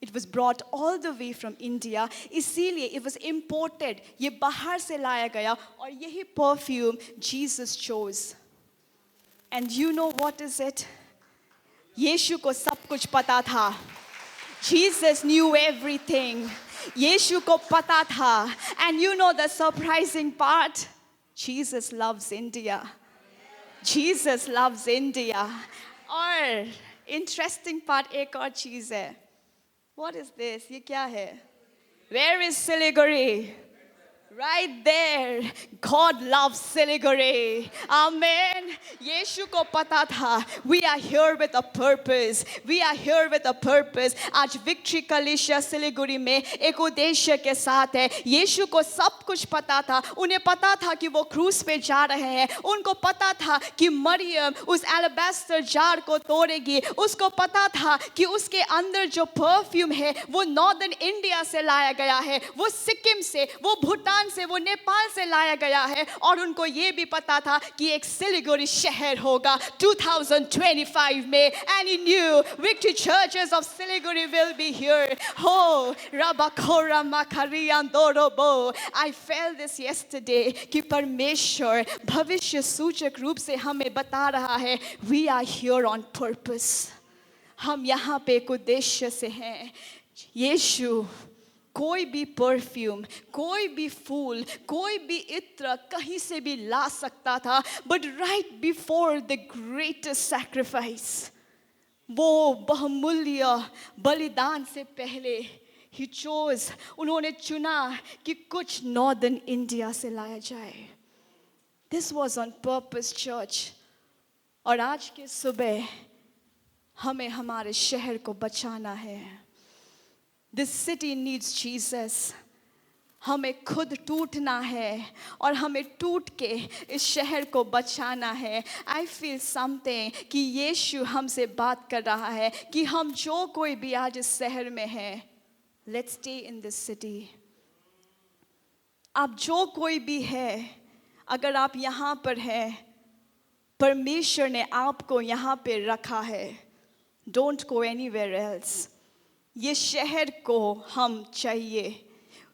It was brought all the way from India. इसीलिए it was imported. ये बाहर से लाया गया, और यही perfume Jesus chose. And you know what is it? यीशु को सब कुछ पता था। Jesus knew everything. यीशु को पता था। And you know the surprising part? Jesus loves India. Jesus loves India. और interesting part एक और चीज़ है। What is this? ये क्या है? Where is Siliguri? Right there. God loves Siliguri. Amen. यीशु को पता था, we are here with a purpose. We are here with a purpose. आज विक्ट्री कलीसिया सिलीगुड़ी में एक उद्देश्य के साथ है। यीशु को सब कुछ पता था। उन्हें पता था कि वो क्रूस पे जा रहे हैं। उनको पता था कि मरियम उस एलाबास्टर जार को तोड़ेगी। उसको पता था कि उसके अंदर जो परफ्यूम है वो नॉर्दर्न इंडिया से लाया गया है, वो सिक्किम से, वो भूटान से, वो नेपाल से लाया गया है। और उनको ये भी पता था कि एक सिलीगुड़ी शहर होगा 2025 में। And he knew Victory Churches of Siliguri will be here. Oh, Rabakora Makariandorobo. I felt this yesterday कि परमेश्वर भविष्य सूचक रूप से हमें बता रहा है, we are here on purpose. हम यहाँ पे एक उद्देश्य से हैं। यीशु कोई भी परफ्यूम, कोई भी फूल, कोई भी इत्र कहीं से भी ला सकता था, but right before the greatest sacrifice, वो बहुमूल्य बलिदान से पहले he chose, उन्होंने चुना कि कुछ नॉर्दर्न इंडिया से लाया जाए। This was on purpose, church. और आज के सुबह हमें हमारे शहर को बचाना है। This city needs Jesus. हमें खुद टूटना है और हमें टूट के इस शहर को बचाना है। I feel something कि यीशु हमसे बात कर रहा है कि हम जो कोई भी आज इस शहर में हैं, let's stay in this city. आप जो कोई भी है, अगर आप यहाँ पर हैं, परमेश्वर ने आपको यहाँ पे रखा है. Don't go anywhere else. ये शहर को हम चाहिए.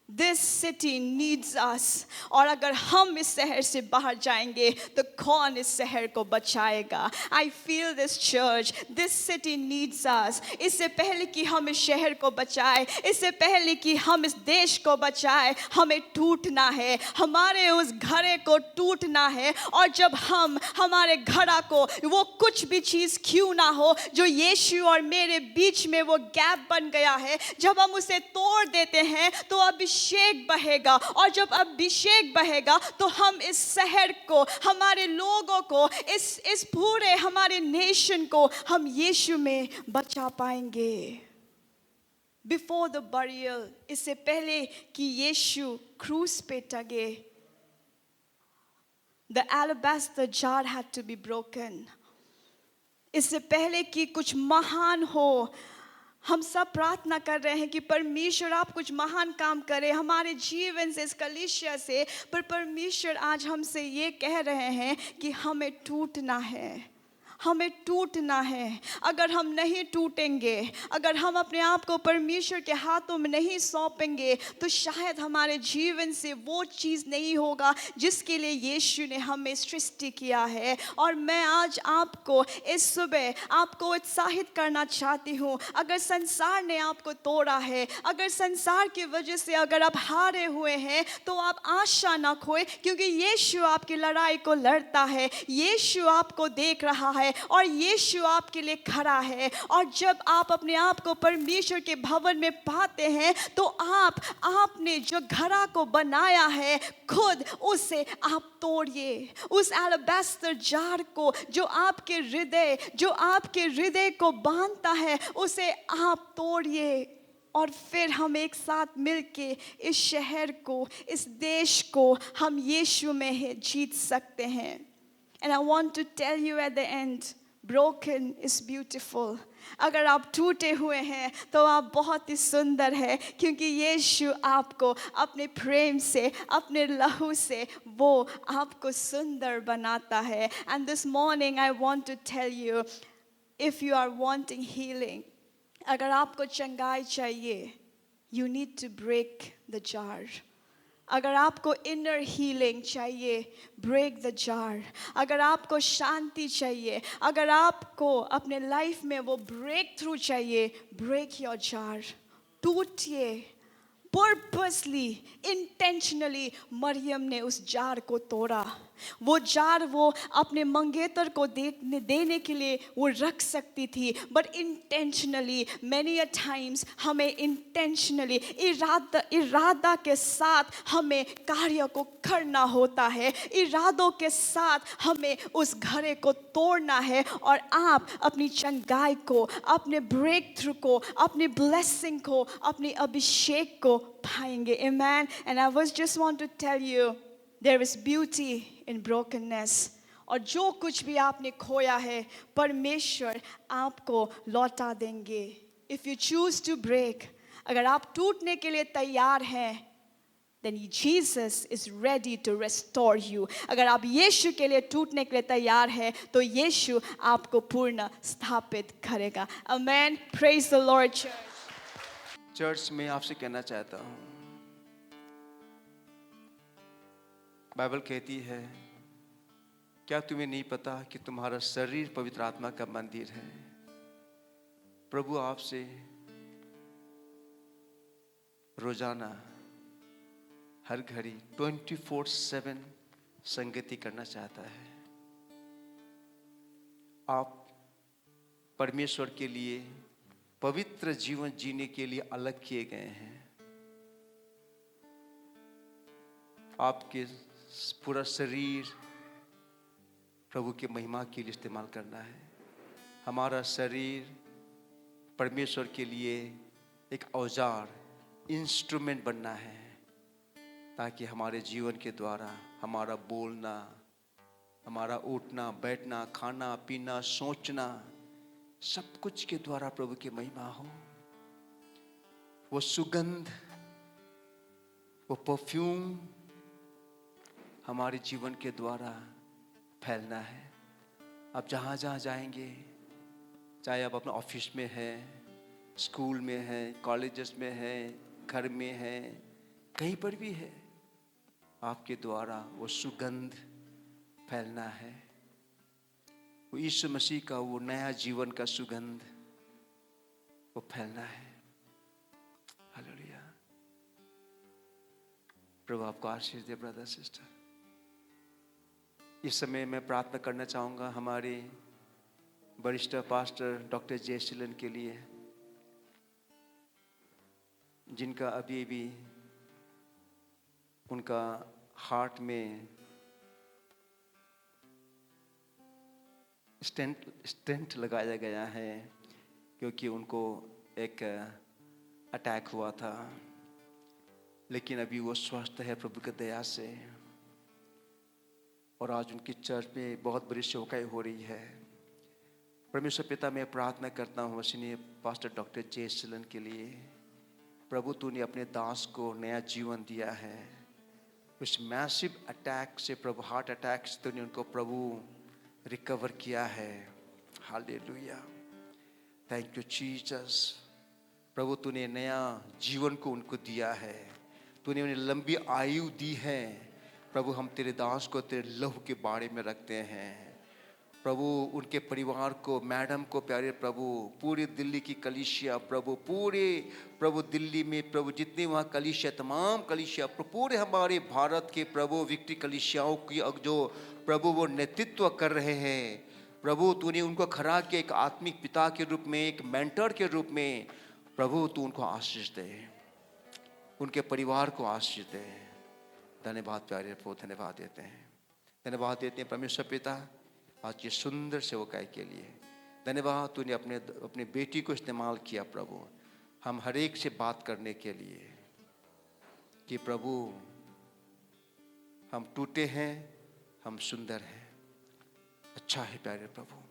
This city needs us. और अगर हम इस शहर से बाहर जाएंगे तो कौन इस शहर को बचाएगा? I feel this church. This city needs us. इससे पहले कि हम इस शहर को बचाए, इससे पहले कि हम इस देश को बचाए, हमें टूटना है. हमारे उस घड़े को टूटना है. और जब हम हमारे घड़ा को, वो कुछ भी चीज़ क्यों ना हो जो यीशु और मेरे बीच में वो गैप बन गया है, जब हम उसे तोड़ देते हैं तो अभिषेक बहेगा. और जब अभिषेक बहेगा तो हम इस शहर को, हमारे लोगों को, इस पूरे हमारे नेशन को हम यीशु में बचा पाएंगे. बिफोर द बरियल, इससे पहले कि यीशु क्रूस पे टंगे, the alabaster jar had to be broken. इससे पहले कि कुछ महान हो, हम सब प्रार्थना कर रहे हैं कि परमेश्वर आप कुछ महान काम करें हमारे जीवन से, इस कलीसिया से. पर परमेश्वर आज हमसे ये कह रहे हैं कि हमें टूटना है, हमें टूटना है. अगर हम नहीं टूटेंगे, अगर हम अपने आप को परमेश्वर के हाथों में नहीं सौंपेंगे, तो शायद हमारे जीवन से वो चीज़ नहीं होगा जिसके लिए यीशु ने हमें सृष्टि किया है. और मैं आज आपको इस सुबह आपको उत्साहित करना चाहती हूँ. अगर संसार ने आपको तोड़ा है, अगर संसार की वजह से अगर आप हारे हुए हैं, तो आप आशा ना खोए, क्योंकि यीशु आपकी लड़ाई को लड़ता है. यीशु आपको देख रहा है और यीशु आपके लिए खड़ा है. और जब आप अपने आप को परमेश्वर के भवन में पाते हैं, तो आपने जो घड़ा को बनाया है, खुद उसे आप तोड़िए. उस alabaster जार को जो आपके हृदय को बांधता है, उसे आप तोड़िए. और फिर हम एक साथ मिलके इस शहर को, इस देश को हम यीशु में जीत सकते हैं. And I want to tell you at the end, broken is beautiful. अगर आप टूटे हुए हैं तो आप बहुत ही सुंदर है, क्योंकि यीशु आपको अपने प्रेम से, अपने लहू से वो आपको सुंदर बनाता है. And this morning I want to tell you, if you are wanting healing, अगर आपको चंगाई चाहिए, you need to break the jar. अगर आपको इनर हीलिंग चाहिए, ब्रेक द जार. अगर आपको शांति चाहिए, अगर आपको अपने लाइफ में वो ब्रेक थ्रू चाहिए, ब्रेक योर जार. टूटिए. पर्पसली, इंटेंशनली मरियम ने उस जार को तोड़ा. वो जार वो अपने मंगेतर को देने के लिए वो रख सकती थी, but intentionally, many a times हमें इंटेंशनली, इरादा के साथ हमें कार्य को करना होता है. इरादों के साथ हमें उस घड़े को तोड़ना है. और आप अपनी चंगाई को, अपने ब्रेक थ्रू को, अपनी ब्लेसिंग को, अपनी अभिषेक को पाएंगे. Amen. And I just want to tell you, there is beauty in brokenness. और जो कुछ भी आपने खोया है, परमेश्वर आपको लौटा देंगे. If you choose to break, अगर आप टूटने के लिए तैयार हैं, then Jesus is ready to restore you. अगर आप यीशु के लिए टूटने के लिए तैयार हैं, तो यीशु आपको पूर्ण स्थापित करेगा. Amen. Praise the Lord, church. Church में आपसे कहना चाहता हूँ, बाइबल कहती है, क्या तुम्हें नहीं पता कि तुम्हारा शरीर पवित्र आत्मा का मंदिर है? प्रभु आपसे रोजाना, हर घड़ी 24/7 संगति करना चाहता है. आप परमेश्वर के लिए पवित्र जीवन जीने के लिए अलग किए गए हैं. आपके पूरा शरीर प्रभु की महिमा के लिए इस्तेमाल करना है. हमारा शरीर परमेश्वर के लिए एक औजार, इंस्ट्रूमेंट बनना है, ताकि हमारे जीवन के द्वारा हमारा बोलना, हमारा उठना, बैठना, खाना, पीना, सोचना, सब कुछ के द्वारा प्रभु की महिमा हो. वो सुगंध, वो परफ्यूम हमारे जीवन के द्वारा फैलना है। आप जहाँ जहाँ जाएंगे, चाहे आप अपने ऑफिस में हैं, स्कूल में हैं, कॉलेजेस में हैं, घर में हैं, कहीं पर भी है, आपके द्वारा वो सुगंध फैलना है। वो यीशु मसीह का वो नया जीवन का सुगंध वो फैलना है। हालेलुया। प्रभु आपको आशीष दे ब्रदर सिस्टर। इस समय मैं प्रार्थना करना चाहूँगा हमारे वरिष्ठ पास्टर डॉक्टर जयशीलन के लिए, जिनका अभी भी उनका हार्ट में स्टेंट लगाया गया है, क्योंकि उनको एक अटैक हुआ था, लेकिन अभी वो स्वस्थ है प्रभु की दया से। और आज उनकी चर्च में बहुत बड़ी सेवकाई हो रही है। परमेश्वर पिता, मैं प्रार्थना करता हूँ मसीह पास्टर डॉक्टर जयशीलन के लिए। प्रभु तूने अपने दास को नया जीवन दिया है। उस मैसिव अटैक से प्रभु, हार्ट अटैक से तूने उनको प्रभु रिकवर किया है। Hallelujah, thank you Jesus. प्रभु तूने नया जीवन को उनको दिया है, तूने उन्हें लंबी आयु दी है। प्रभु हम तेरे दास को तेरे लहू के बारे में रखते हैं। प्रभु उनके परिवार को, मैडम को, प्यारे प्रभु, पूरी दिल्ली की कलीसिया प्रभु, पूरे प्रभु दिल्ली में प्रभु जितनी वहाँ कलीसिया, तमाम कलीसिया, पूरे हमारे भारत के प्रभु विक्ट्री कलीसियाओं की जो प्रभु वो नेतृत्व कर रहे हैं, प्रभु तूने उनको खड़ा किया एक आत्मिक पिता के रूप में, एक मेंटर के रूप में। प्रभु तू उनको आशीष दे, उनके परिवार को आशीष दे। धन्यवाद प्यारे प्रभु, धन्यवाद देते हैं, धन्यवाद देते हैं परमेश्वर पिता आज ये सुंदर सेवकाई के लिए। धन्यवाद तूने अपने बेटी को इस्तेमाल किया प्रभु, हम हर एक से बात करने के लिए कि प्रभु हम टूटे हैं, हम सुंदर हैं। अच्छा है प्यारे प्रभु,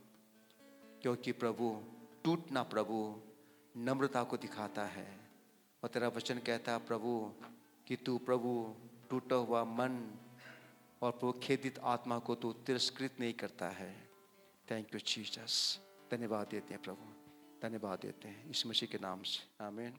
क्योंकि प्रभु टूटना प्रभु नम्रता को दिखाता है। और तेरा वचन कहता है प्रभु कि तू प्रभु टूटा हुआ मन और प्रभु खेदित आत्मा को तू तिरस्कृत नहीं करता है। Thank you Jesus. धन्यवाद देते हैं प्रभु, धन्यवाद देते हैं इस मसीह के नाम से, आमीन।